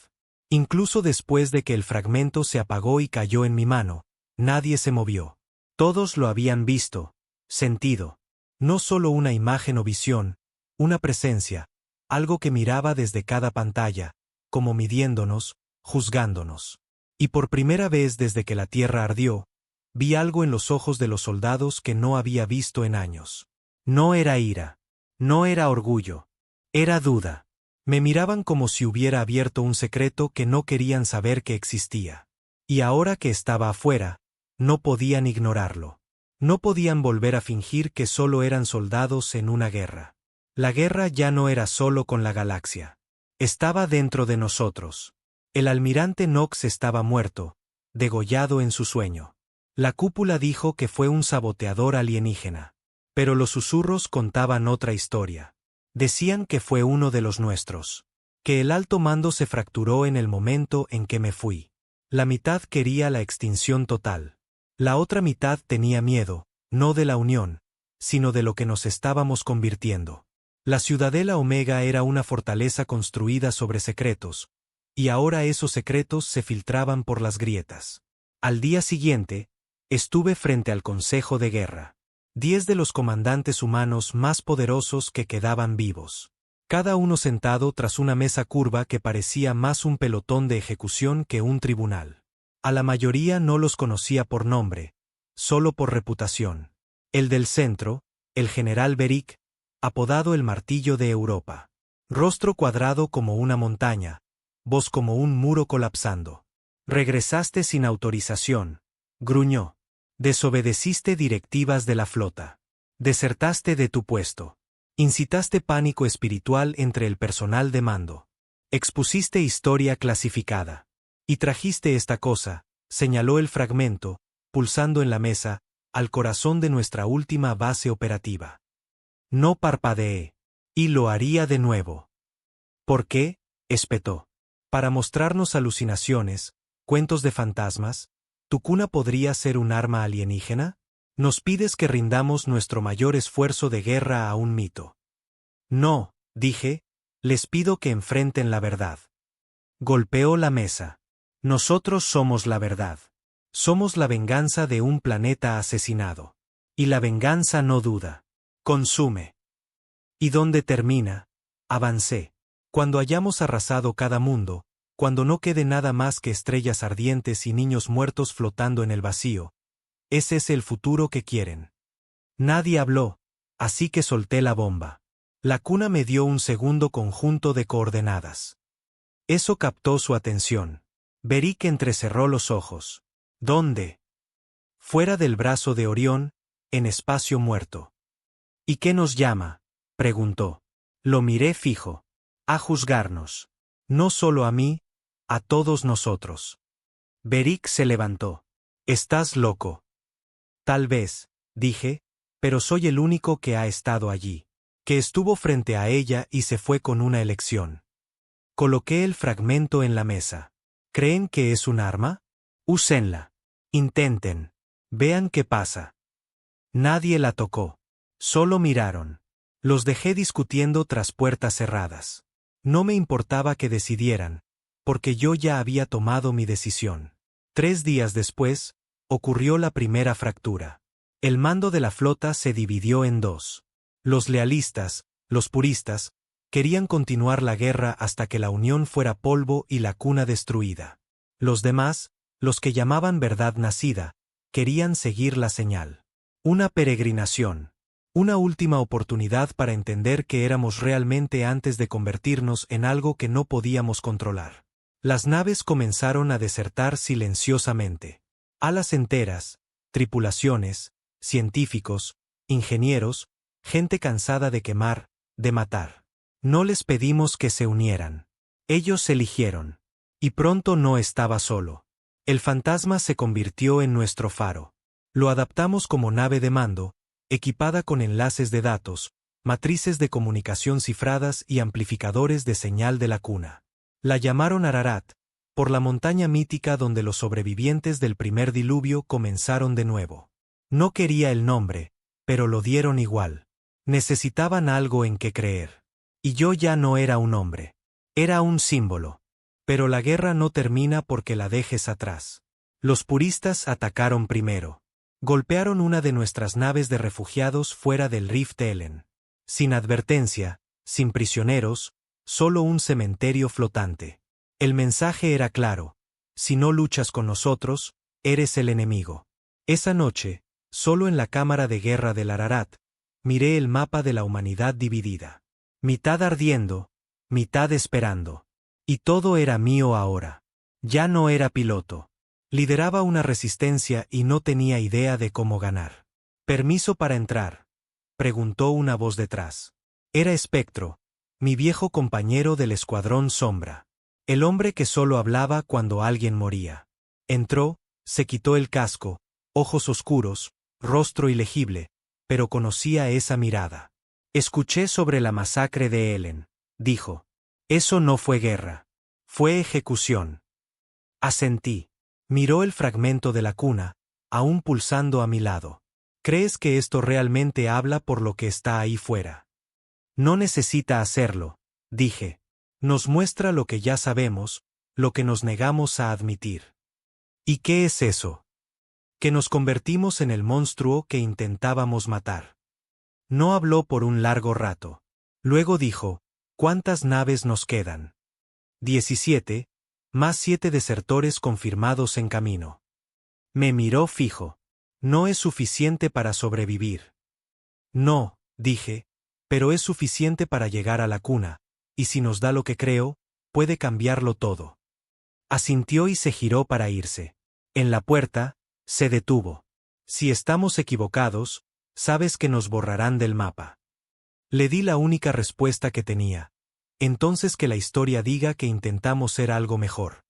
Incluso después de que el fragmento se apagó y cayó en mi mano, nadie se movió. Todos lo habían visto, sentido. No solo una imagen o visión, una presencia, algo que miraba desde cada pantalla, como midiéndonos, juzgándonos. Y por primera vez desde que la Tierra ardió, vi algo en los ojos de los soldados que no había visto en años. No era ira. No era orgullo. Era duda. Me miraban como si hubiera abierto un secreto que no querían saber que existía. Y ahora que estaba afuera, no podían ignorarlo. No podían volver a fingir que solo eran soldados en una guerra. La guerra ya no era solo con la galaxia. Estaba dentro de nosotros. El almirante Nox estaba muerto, degollado en su sueño. La cúpula dijo que fue un saboteador alienígena. Pero los susurros contaban otra historia. Decían que fue uno de los nuestros. Que el alto mando se fracturó en el momento en que me fui. La mitad quería la extinción total. La otra mitad tenía miedo, no de la unión, sino de lo que nos estábamos convirtiendo. La Ciudadela Omega era una fortaleza construida sobre secretos, y ahora esos secretos se filtraban por las grietas. Al día siguiente, estuve frente al Consejo de Guerra. 10 de los comandantes humanos más poderosos que quedaban vivos. Cada uno sentado tras una mesa curva que parecía más un pelotón de ejecución que un tribunal. A la mayoría no los conocía por nombre, solo por reputación. El del centro, el general Beric, apodado el Martillo de Europa. Rostro cuadrado como una montaña, voz como un muro colapsando. Regresaste sin autorización, gruñó. Desobedeciste directivas de la flota. Desertaste de tu puesto. Incitaste pánico espiritual entre el personal de mando. Expusiste historia clasificada. Y trajiste esta cosa, señaló el fragmento, pulsando en la mesa, al corazón de nuestra última base operativa. No parpadeé. Y lo haría de nuevo. ¿Por qué? Espetó. Para mostrarnos alucinaciones, cuentos de fantasmas. ¿Tu cuna podría ser un arma alienígena? Nos pides que rindamos nuestro mayor esfuerzo de guerra a un mito. No, dije, les pido que enfrenten la verdad. Golpeó la mesa. Nosotros somos la verdad. Somos la venganza de un planeta asesinado. Y la venganza no duda. Consume. ¿Y dónde termina? Avancé. Cuando hayamos arrasado cada mundo, cuando no quede nada más que estrellas ardientes y niños muertos flotando en el vacío. Ese es el futuro que quieren. Nadie habló, así que solté la bomba. La cuna me dio un segundo conjunto de coordenadas. Eso captó su atención. Beric entrecerró los ojos. ¿Dónde? Fuera del brazo de Orión, en espacio muerto. ¿Y qué nos llama? Preguntó. Lo miré fijo. A juzgarnos. No solo a mí, a todos nosotros. Beric se levantó. Estás loco. Tal vez, dije, pero soy el único que ha estado allí. Que estuvo frente a ella y se fue con una elección. Coloqué el fragmento en la mesa. ¿Creen que es un arma? Úsenla. Intenten. Vean qué pasa. Nadie la tocó. Solo miraron. Los dejé discutiendo tras puertas cerradas. No me importaba que decidieran, porque yo ya había tomado mi decisión. 3 días después, ocurrió la primera fractura. El mando de la flota se dividió en dos. Los lealistas, los puristas, querían continuar la guerra hasta que la Unión fuera polvo y la cuna destruida. Los demás, los que llamaban verdad nacida, querían seguir la señal. Una peregrinación. Una última oportunidad para entender que éramos realmente antes de convertirnos en algo que no podíamos controlar. Las naves comenzaron a desertar silenciosamente. Alas enteras, tripulaciones, científicos, ingenieros, gente cansada de quemar, de matar. No les pedimos que se unieran. Ellos eligieron. Y pronto no estaba solo. El fantasma se convirtió en nuestro faro. Lo adaptamos como nave de mando, equipada con enlaces de datos, matrices de comunicación cifradas y amplificadores de señal de la cuna. La llamaron Ararat, por la montaña mítica donde los sobrevivientes del primer diluvio comenzaron de nuevo. No quería el nombre, pero lo dieron igual. Necesitaban algo en que creer. Y yo ya no era un hombre. Era un símbolo. Pero la guerra no termina porque la dejes atrás. Los puristas atacaron primero. Golpearon una de nuestras naves de refugiados fuera del Rift Ellen. Sin advertencia, sin prisioneros, solo un cementerio flotante. El mensaje era claro: si no luchas con nosotros, eres el enemigo. Esa noche, solo en la cámara de guerra del Ararat, miré el mapa de la humanidad dividida. Mitad ardiendo, mitad esperando. Y todo era mío ahora. Ya no era piloto. Lideraba una resistencia y no tenía idea de cómo ganar. ¿Permiso para entrar?, preguntó una voz detrás. Era Espectro, mi viejo compañero del Escuadrón Sombra. El hombre que solo hablaba cuando alguien moría. Entró, se quitó el casco, ojos oscuros, rostro ilegible, pero conocía esa mirada. Escuché sobre la masacre de Ellen, dijo. Eso no fue guerra. Fue ejecución. Asentí. Miró el fragmento de la cuna, aún pulsando a mi lado. ¿Crees que esto realmente habla por lo que está ahí fuera? No necesita hacerlo, dije. Nos muestra lo que ya sabemos, lo que nos negamos a admitir. ¿Y qué es eso? Que nos convertimos en el monstruo que intentábamos matar. No habló por un largo rato. Luego dijo, ¿cuántas naves nos quedan? 17, más 7 desertores confirmados en camino. Me miró fijo. No es suficiente para sobrevivir. No, dije, pero es suficiente para llegar a la cuna, y si nos da lo que creo, puede cambiarlo todo. Asintió y se giró para irse. En la puerta, se detuvo. Si estamos equivocados, sabes que nos borrarán del mapa. Le di la única respuesta que tenía. Entonces que la historia diga que intentamos ser algo mejor.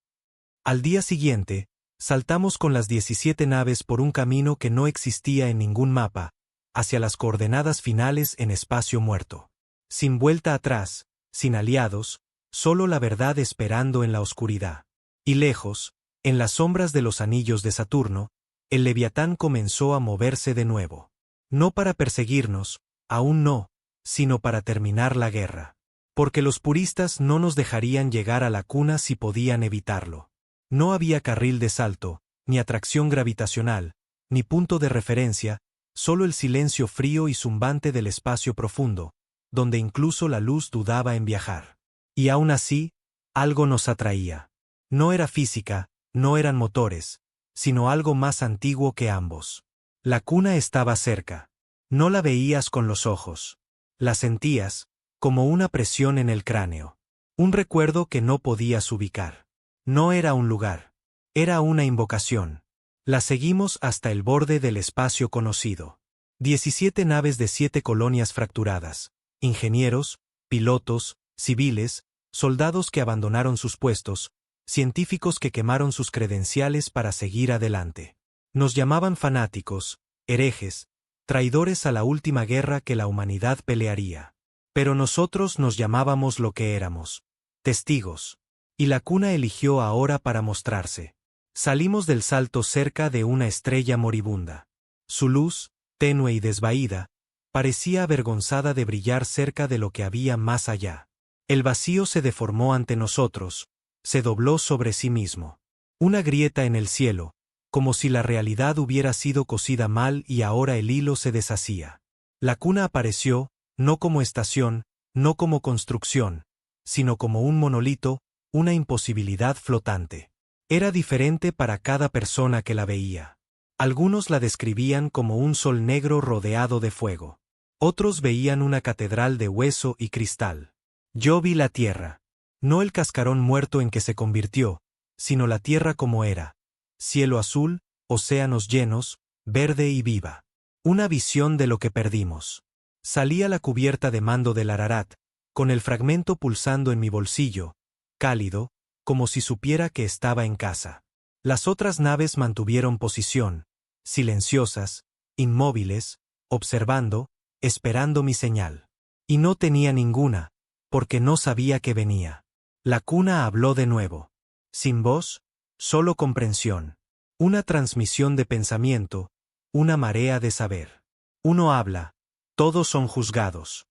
Al día siguiente, saltamos con las 17 naves por un camino que no existía en ningún mapa, hacia las coordenadas finales en espacio muerto. Sin vuelta atrás, sin aliados, solo la verdad esperando en la oscuridad. Y lejos, en las sombras de los anillos de Saturno, el Leviatán comenzó a moverse de nuevo. No para perseguirnos, aún no, sino para terminar la guerra. Porque los puristas no nos dejarían llegar a la cuna si podían evitarlo. No había carril de salto, ni atracción gravitacional, ni punto de referencia, solo el silencio frío y zumbante del espacio profundo, donde incluso la luz dudaba en viajar. Y aún así, algo nos atraía. No era física, no eran motores, sino algo más antiguo que ambos. La cuna estaba cerca. No la veías con los ojos. La sentías, como una presión en el cráneo. Un recuerdo que no podías ubicar. No era un lugar. Era una invocación. La seguimos hasta el borde del espacio conocido. 17 naves de 7 colonias fracturadas. Ingenieros, pilotos, civiles, soldados que abandonaron sus puestos, científicos que quemaron sus credenciales para seguir adelante. Nos llamaban fanáticos, herejes, traidores a la última guerra que la humanidad pelearía. Pero nosotros nos llamábamos lo que éramos, testigos. Y la cuna eligió ahora para mostrarse. Salimos del salto cerca de una estrella moribunda. Su luz, tenue y desvaída, parecía avergonzada de brillar cerca de lo que había más allá. El vacío se deformó ante nosotros, se dobló sobre sí mismo. Una grieta en el cielo, como si la realidad hubiera sido cosida mal y ahora el hilo se deshacía. La cuna apareció, no como estación, no como construcción, sino como un monolito, una imposibilidad flotante. Era diferente para cada persona que la veía. Algunos la describían como un sol negro rodeado de fuego. Otros veían una catedral de hueso y cristal. Yo vi la tierra. No el cascarón muerto en que se convirtió, sino la tierra como era. Cielo azul, océanos llenos, verde y viva. Una visión de lo que perdimos. Salí a la cubierta de mando del Ararat, con el fragmento pulsando en mi bolsillo, cálido, como si supiera que estaba en casa. Las otras naves mantuvieron posición, silenciosas, inmóviles, observando, esperando mi señal. Y no tenía ninguna, porque no sabía que venía. La cuna habló de nuevo. Sin voz, solo comprensión. Una transmisión de pensamiento, una marea de saber. Uno habla, todos son juzgados.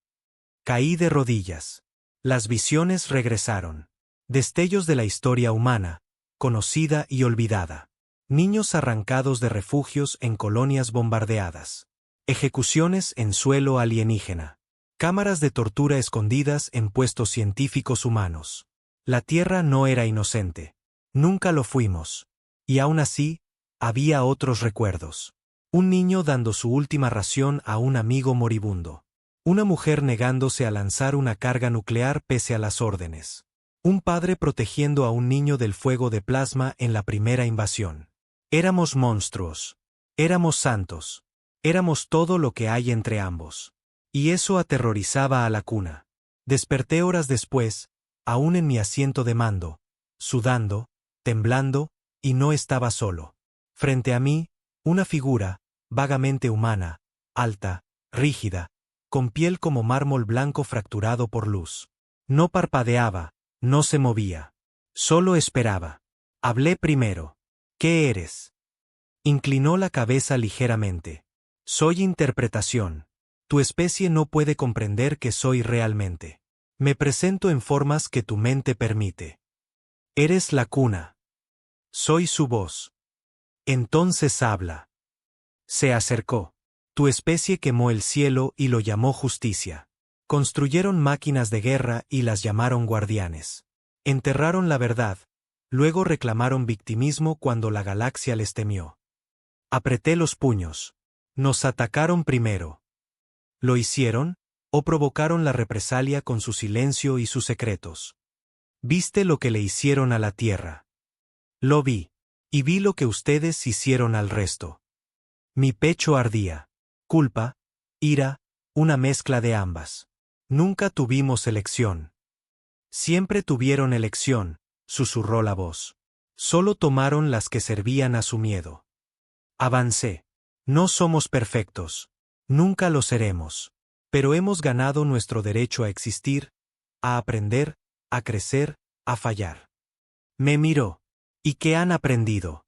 Caí de rodillas. Las visiones regresaron. Destellos de la historia humana, conocida y olvidada. Niños arrancados de refugios en colonias bombardeadas. Ejecuciones en suelo alienígena. Cámaras de tortura escondidas en puestos científicos humanos. La Tierra no era inocente. Nunca lo fuimos. Y aún así, había otros recuerdos. Un niño dando su última ración a un amigo moribundo. Una mujer negándose a lanzar una carga nuclear pese a las órdenes. Un padre protegiendo a un niño del fuego de plasma en la primera invasión. Éramos monstruos. Éramos santos. Éramos todo lo que hay entre ambos. Y eso aterrorizaba a la cuna. Desperté horas después, aún en mi asiento de mando, sudando, temblando, y no estaba solo. Frente a mí, una figura, vagamente humana, alta, rígida, con piel como mármol blanco fracturado por luz. No parpadeaba, no se movía. Solo esperaba. Hablé primero. ¿Qué eres? Inclinó la cabeza ligeramente. Soy interpretación. Tu especie no puede comprender que soy realmente. Me presento en formas que tu mente permite. Eres la cuna. Soy su voz. Entonces habla. Se acercó. Tu especie quemó el cielo y lo llamó justicia. Construyeron máquinas de guerra y las llamaron guardianes. Enterraron la verdad, luego reclamaron victimismo cuando la galaxia les temió. Apreté los puños. Nos atacaron primero. ¿Lo hicieron, o provocaron la represalia con su silencio y sus secretos? ¿Viste lo que le hicieron a la Tierra? Lo vi. Y vi lo que ustedes hicieron al resto. Mi pecho ardía. Culpa, ira, una mezcla de ambas. Nunca tuvimos elección. Siempre tuvieron elección, susurró la voz. Solo tomaron las que servían a su miedo. Avancé. No somos perfectos. Nunca lo seremos. Pero hemos ganado nuestro derecho a existir, a aprender, a crecer, a fallar. Me miró. ¿Y qué han aprendido?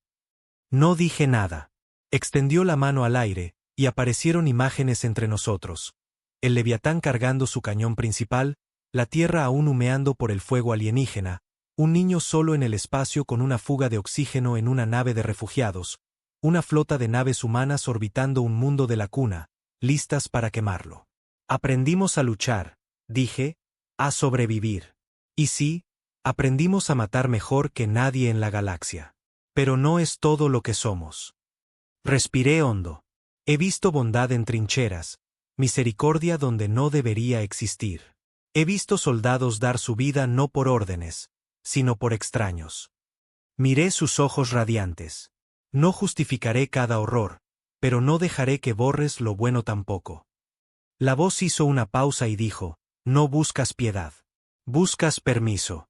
No dije nada. Extendió la mano al aire, y aparecieron imágenes entre nosotros. El Leviatán cargando su cañón principal, la Tierra aún humeando por el fuego alienígena, un niño solo en el espacio con una fuga de oxígeno en una nave de refugiados, una flota de naves humanas orbitando un mundo de la cuna, listas para quemarlo. Aprendimos a luchar, dije, a sobrevivir. Y sí, aprendimos a matar mejor que nadie en la galaxia. Pero no es todo lo que somos. Respiré hondo. He visto bondad en trincheras, misericordia donde no debería existir. He visto soldados dar su vida no por órdenes, sino por extraños. Miré sus ojos radiantes. No justificaré cada horror, pero no dejaré que borres lo bueno tampoco. La voz hizo una pausa y dijo, no buscas piedad. Buscas permiso.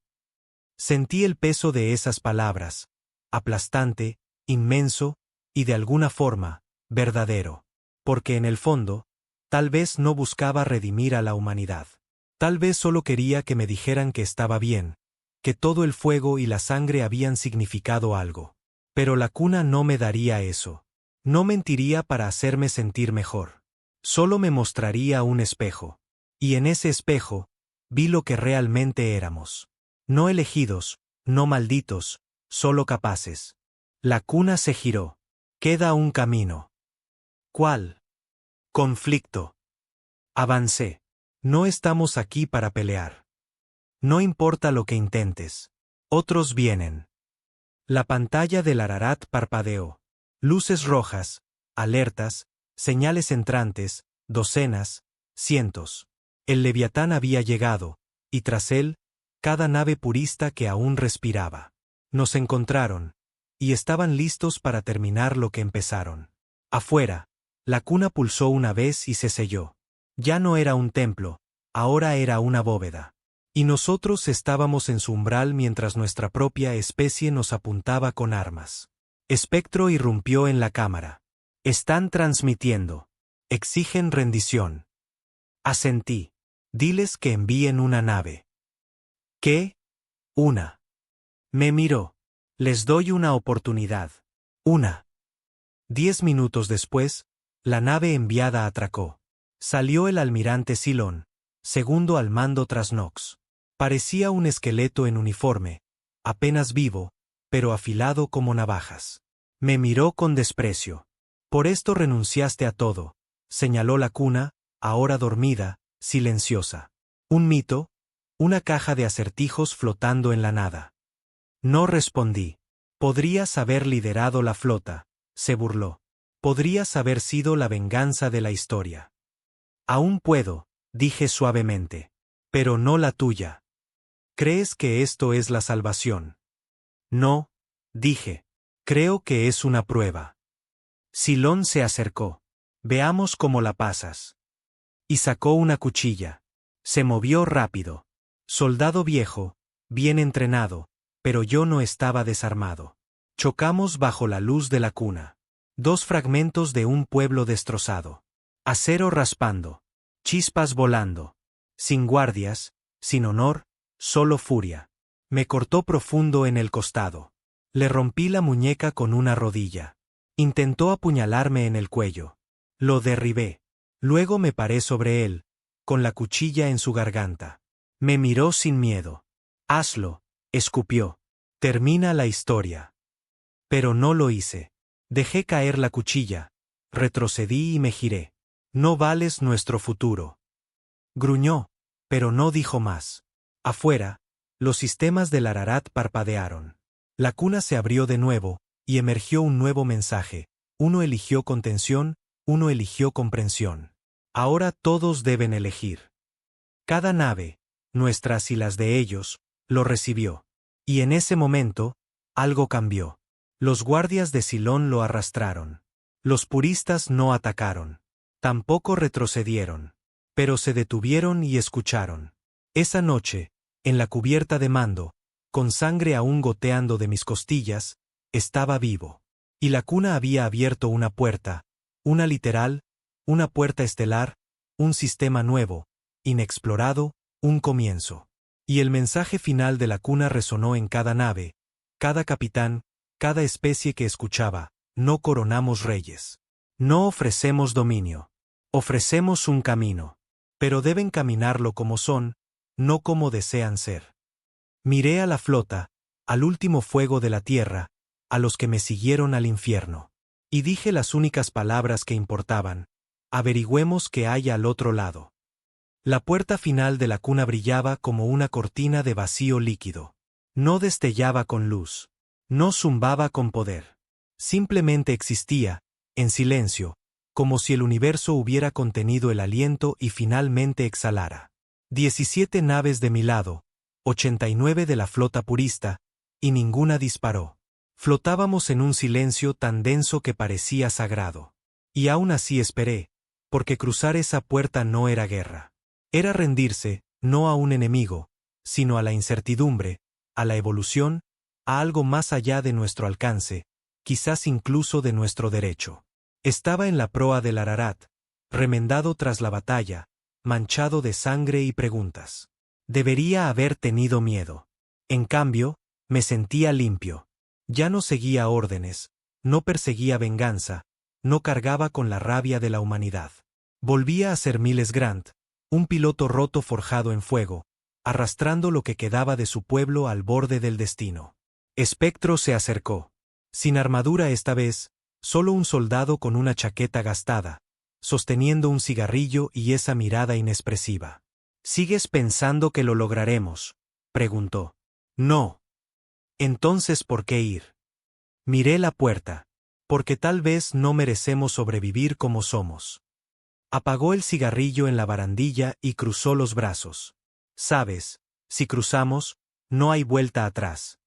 Sentí el peso de esas palabras, aplastante, inmenso, y de alguna forma, verdadero. Porque en el fondo, tal vez no buscaba redimir a la humanidad. Tal vez solo quería que me dijeran que estaba bien, que todo el fuego y la sangre habían significado algo. Pero la cuna no me daría eso. No mentiría para hacerme sentir mejor. Solo me mostraría un espejo. Y en ese espejo, vi lo que realmente éramos. No elegidos, no malditos, solo capaces. La cuna se giró. Queda un camino. ¿Cuál? Conflicto. Avancé. No estamos aquí para pelear. No importa lo que intentes. Otros vienen. La pantalla del Ararat parpadeó. Luces rojas, alertas, señales entrantes, docenas, cientos. El Leviatán había llegado, y tras él, cada nave purista que aún respiraba. Nos encontraron, y estaban listos para terminar lo que empezaron. Afuera, la cuna pulsó una vez y se selló. Ya no era un templo, ahora era una bóveda. Y nosotros estábamos en su umbral mientras nuestra propia especie nos apuntaba con armas. Espectro irrumpió en la cámara. Están transmitiendo. Exigen rendición. Asentí. Diles que envíen una nave. ¿Qué? Una. Me miró. Les doy una oportunidad. Una. 10 minutos después, la nave enviada atracó. Salió el almirante Silón, segundo al mando tras Nox. Parecía un esqueleto en uniforme, apenas vivo, pero afilado como navajas. Me miró con desprecio. Por esto renunciaste a todo, señaló la cuna, ahora dormida, silenciosa. Un mito, una caja de acertijos flotando en la nada. No respondí. Podrías haber liderado la flota, se burló. Podrías haber sido la venganza de la historia. Aún puedo, dije suavemente. Pero no la tuya. ¿Crees que esto es la salvación? No, dije. Creo que es una prueba. Silón se acercó. Veamos cómo la pasas. Y sacó una cuchilla. Se movió rápido. Soldado viejo, bien entrenado, pero yo no estaba desarmado. Chocamos bajo la luz de la cuna. Dos fragmentos de un pueblo destrozado. Acero raspando. Chispas volando. Sin guardias, sin honor, solo furia. Me cortó profundo en el costado. Le rompí la muñeca con una rodilla. Intentó apuñalarme en el cuello. Lo derribé. Luego me paré sobre él, con la cuchilla en su garganta. Me miró sin miedo. Hazlo, escupió. Termina la historia. Pero no lo hice. Dejé caer la cuchilla. Retrocedí y me giré. No vales nuestro futuro. Gruñó, pero no dijo más. Afuera, los sistemas del Ararat parpadearon. La cuna se abrió de nuevo, y emergió un nuevo mensaje. Uno eligió contención, uno eligió comprensión. Ahora todos deben elegir. Cada nave, nuestras y las de ellos, lo recibió. Y en ese momento, algo cambió. Los guardias de Silón lo arrastraron. Los puristas no atacaron. Tampoco retrocedieron. Pero se detuvieron y escucharon. Esa noche, en la cubierta de mando, con sangre aún goteando de mis costillas, estaba vivo. Y la cuna había abierto una puerta, una literal, una puerta estelar, un sistema nuevo, inexplorado, un comienzo. Y el mensaje final de la cuna resonó en cada nave, cada capitán, cada especie que escuchaba: no coronamos reyes. No ofrecemos dominio. Ofrecemos un camino. Pero deben caminarlo como son, no como desean ser. Miré a la flota, al último fuego de la tierra, a los que me siguieron al infierno. Y dije las únicas palabras que importaban: averigüemos qué hay al otro lado. La puerta final de la cuna brillaba como una cortina de vacío líquido. No destellaba con luz. No zumbaba con poder. Simplemente existía, en silencio, como si el universo hubiera contenido el aliento y finalmente exhalara. 17 naves de mi lado, 89 de la flota purista, y ninguna disparó. Flotábamos en un silencio tan denso que parecía sagrado. Y aún así esperé, porque cruzar esa puerta no era guerra. Era rendirse, no a un enemigo, sino a la incertidumbre, a la evolución, a algo más allá de nuestro alcance, quizás incluso de nuestro derecho. Estaba en la proa del Ararat, remendado tras la batalla, manchado de sangre y preguntas. Debería haber tenido miedo. En cambio, me sentía limpio. Ya no seguía órdenes, no perseguía venganza, no cargaba con la rabia de la humanidad. Volvía a ser Miles Grant, un piloto roto forjado en fuego, arrastrando lo que quedaba de su pueblo al borde del destino. Espectro se acercó. Sin armadura esta vez, solo un soldado con una chaqueta gastada, sosteniendo un cigarrillo y esa mirada inexpresiva. ¿Sigues pensando que lo lograremos?, preguntó. No. Entonces, ¿por qué ir? Miré la puerta. Porque tal vez no merecemos sobrevivir como somos. Apagó el cigarrillo en la barandilla y cruzó los brazos. Sabes, si cruzamos, no hay vuelta atrás.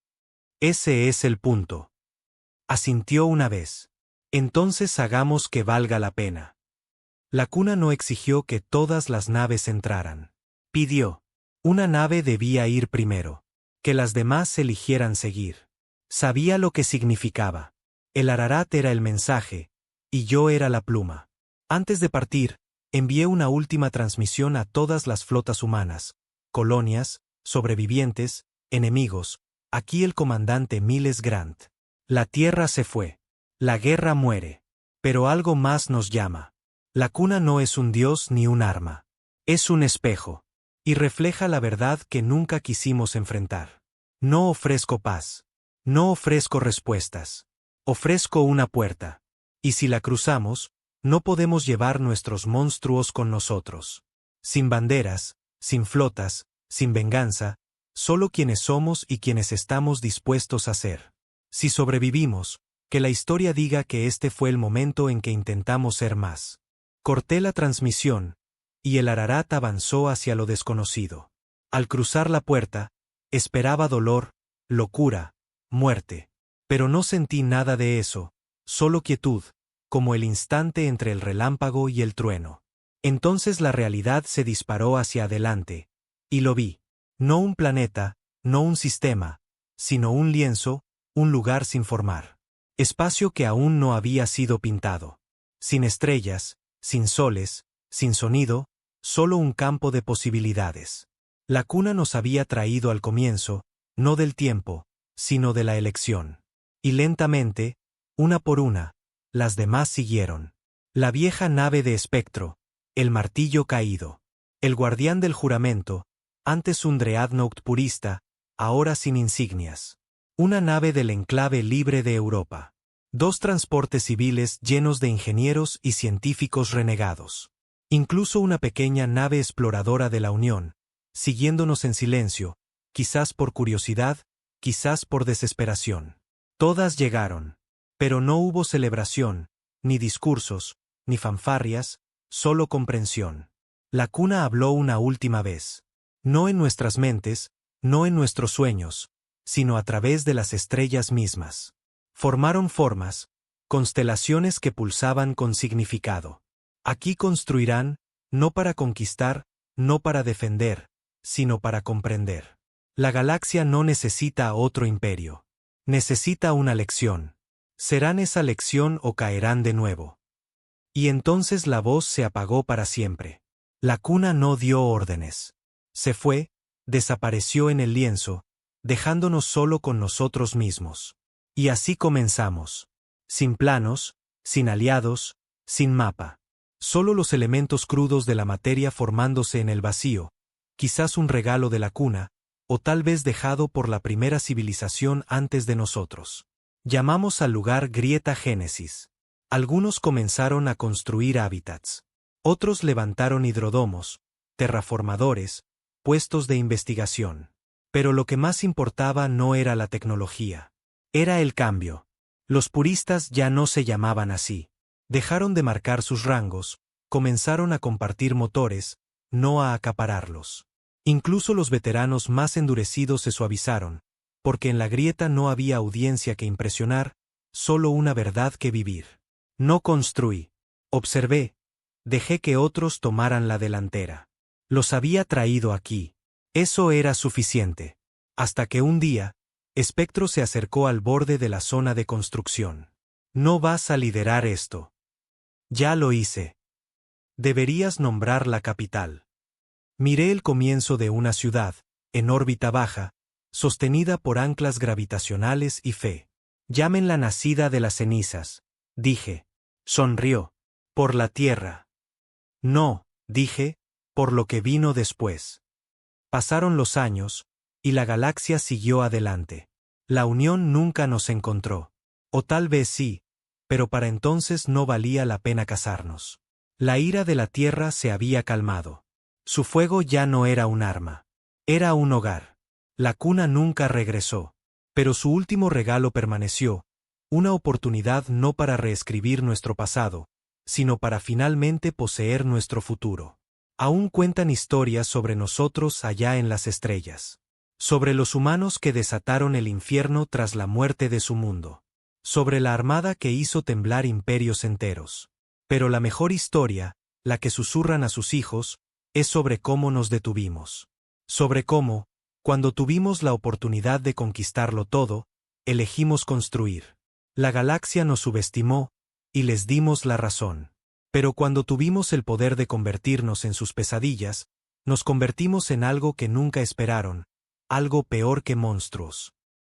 Ese es el punto. Asintió una vez. Entonces hagamos que valga la pena. La cuna no exigió que todas las naves entraran. Pidió. Una nave debía ir primero. Que las demás eligieran seguir. Sabía lo que significaba. El Ararat era el mensaje, y yo era la pluma. Antes de partir, envié una última transmisión a todas las flotas humanas, colonias, sobrevivientes, enemigos. Aquí el comandante Miles Grant. La Tierra se fue. La guerra muere. Pero algo más nos llama. La cuna no es un dios ni un arma. Es un espejo. Y refleja la verdad que nunca quisimos enfrentar. No ofrezco paz. No ofrezco respuestas. Ofrezco una puerta. Y si la cruzamos, no podemos llevar nuestros monstruos con nosotros. Sin banderas, sin flotas, sin venganza, solo quienes somos y quienes estamos dispuestos a ser. Si sobrevivimos, que la historia diga que este fue el momento en que intentamos ser más. Corté la transmisión, y el Ararat avanzó hacia lo desconocido. Al cruzar la puerta, esperaba dolor, locura, muerte. Pero no sentí nada de eso, solo quietud, como el instante entre el relámpago y el trueno. Entonces la realidad se disparó hacia adelante, y lo vi. No un planeta, no un sistema, sino un lienzo, un lugar sin formar. Espacio que aún no había sido pintado. Sin estrellas, sin soles, sin sonido, solo un campo de posibilidades. La cuna nos había traído al comienzo, no del tiempo, sino de la elección. Y lentamente, una por una, las demás siguieron. La vieja nave de espectro, el martillo caído. El guardián del juramento, antes un dreadnought purista, ahora sin insignias. Una nave del enclave libre de Europa. 2 transportes civiles llenos de ingenieros y científicos renegados. Incluso una pequeña nave exploradora de la Unión, siguiéndonos en silencio, quizás por curiosidad, quizás por desesperación. Todas llegaron. Pero no hubo celebración, ni discursos, ni fanfarrias, solo comprensión. La cuna habló una última vez. No en nuestras mentes, no en nuestros sueños, sino a través de las estrellas mismas. Formaron formas, constelaciones que pulsaban con significado. Aquí construirán, no para conquistar, no para defender, sino para comprender. La galaxia no necesita otro imperio. Necesita una lección. Serán esa lección o caerán de nuevo. Y entonces la voz se apagó para siempre. La cuna no dio órdenes. Se fue, desapareció en el lienzo, dejándonos solo con nosotros mismos. Y así comenzamos. Sin planos, sin aliados, sin mapa. Solo los elementos crudos de la materia formándose en el vacío, quizás un regalo de la cuna, o tal vez dejado por la primera civilización antes de nosotros. Llamamos al lugar Grieta Génesis. Algunos comenzaron a construir hábitats. Otros levantaron hidrodomos, terraformadores, puestos de investigación. Pero lo que más importaba no era la tecnología. Era el cambio. Los puristas ya no se llamaban así. Dejaron de marcar sus rangos, comenzaron a compartir motores, no a acapararlos. Incluso los veteranos más endurecidos se suavizaron, porque en la grieta no había audiencia que impresionar, solo una verdad que vivir. No construí. Observé. Dejé que otros tomaran la delantera. Los había traído aquí. Eso era suficiente. Hasta que un día, Espectro se acercó al borde de la zona de construcción. No vas a liderar esto. Ya lo hice. Deberías nombrar la capital. Miré el comienzo de una ciudad, en órbita baja, sostenida por anclas gravitacionales y fe. Llámenla nacida de las cenizas, dije. Sonrió. Por la Tierra. No, dije, por lo que vino después. Pasaron los años, y la galaxia siguió adelante. La Unión nunca nos encontró. O tal vez sí, pero para entonces no valía la pena casarnos. La ira de la Tierra se había calmado. Su fuego ya no era un arma. Era un hogar. La cuna nunca regresó. Pero su último regalo permaneció, una oportunidad no para reescribir nuestro pasado, sino para finalmente poseer nuestro futuro. Aún cuentan historias sobre nosotros allá en las estrellas. Sobre los humanos que desataron el infierno tras la muerte de su mundo. Sobre la armada que hizo temblar imperios enteros. Pero la mejor historia, la que susurran a sus hijos, es sobre cómo nos detuvimos. Sobre cómo, cuando tuvimos la oportunidad de conquistarlo todo, elegimos construir. La galaxia nos subestimó, y les dimos la razón. Pero cuando tuvimos el poder de convertirnos en sus pesadillas, nos convertimos en algo que nunca esperaron, algo peor que monstruos.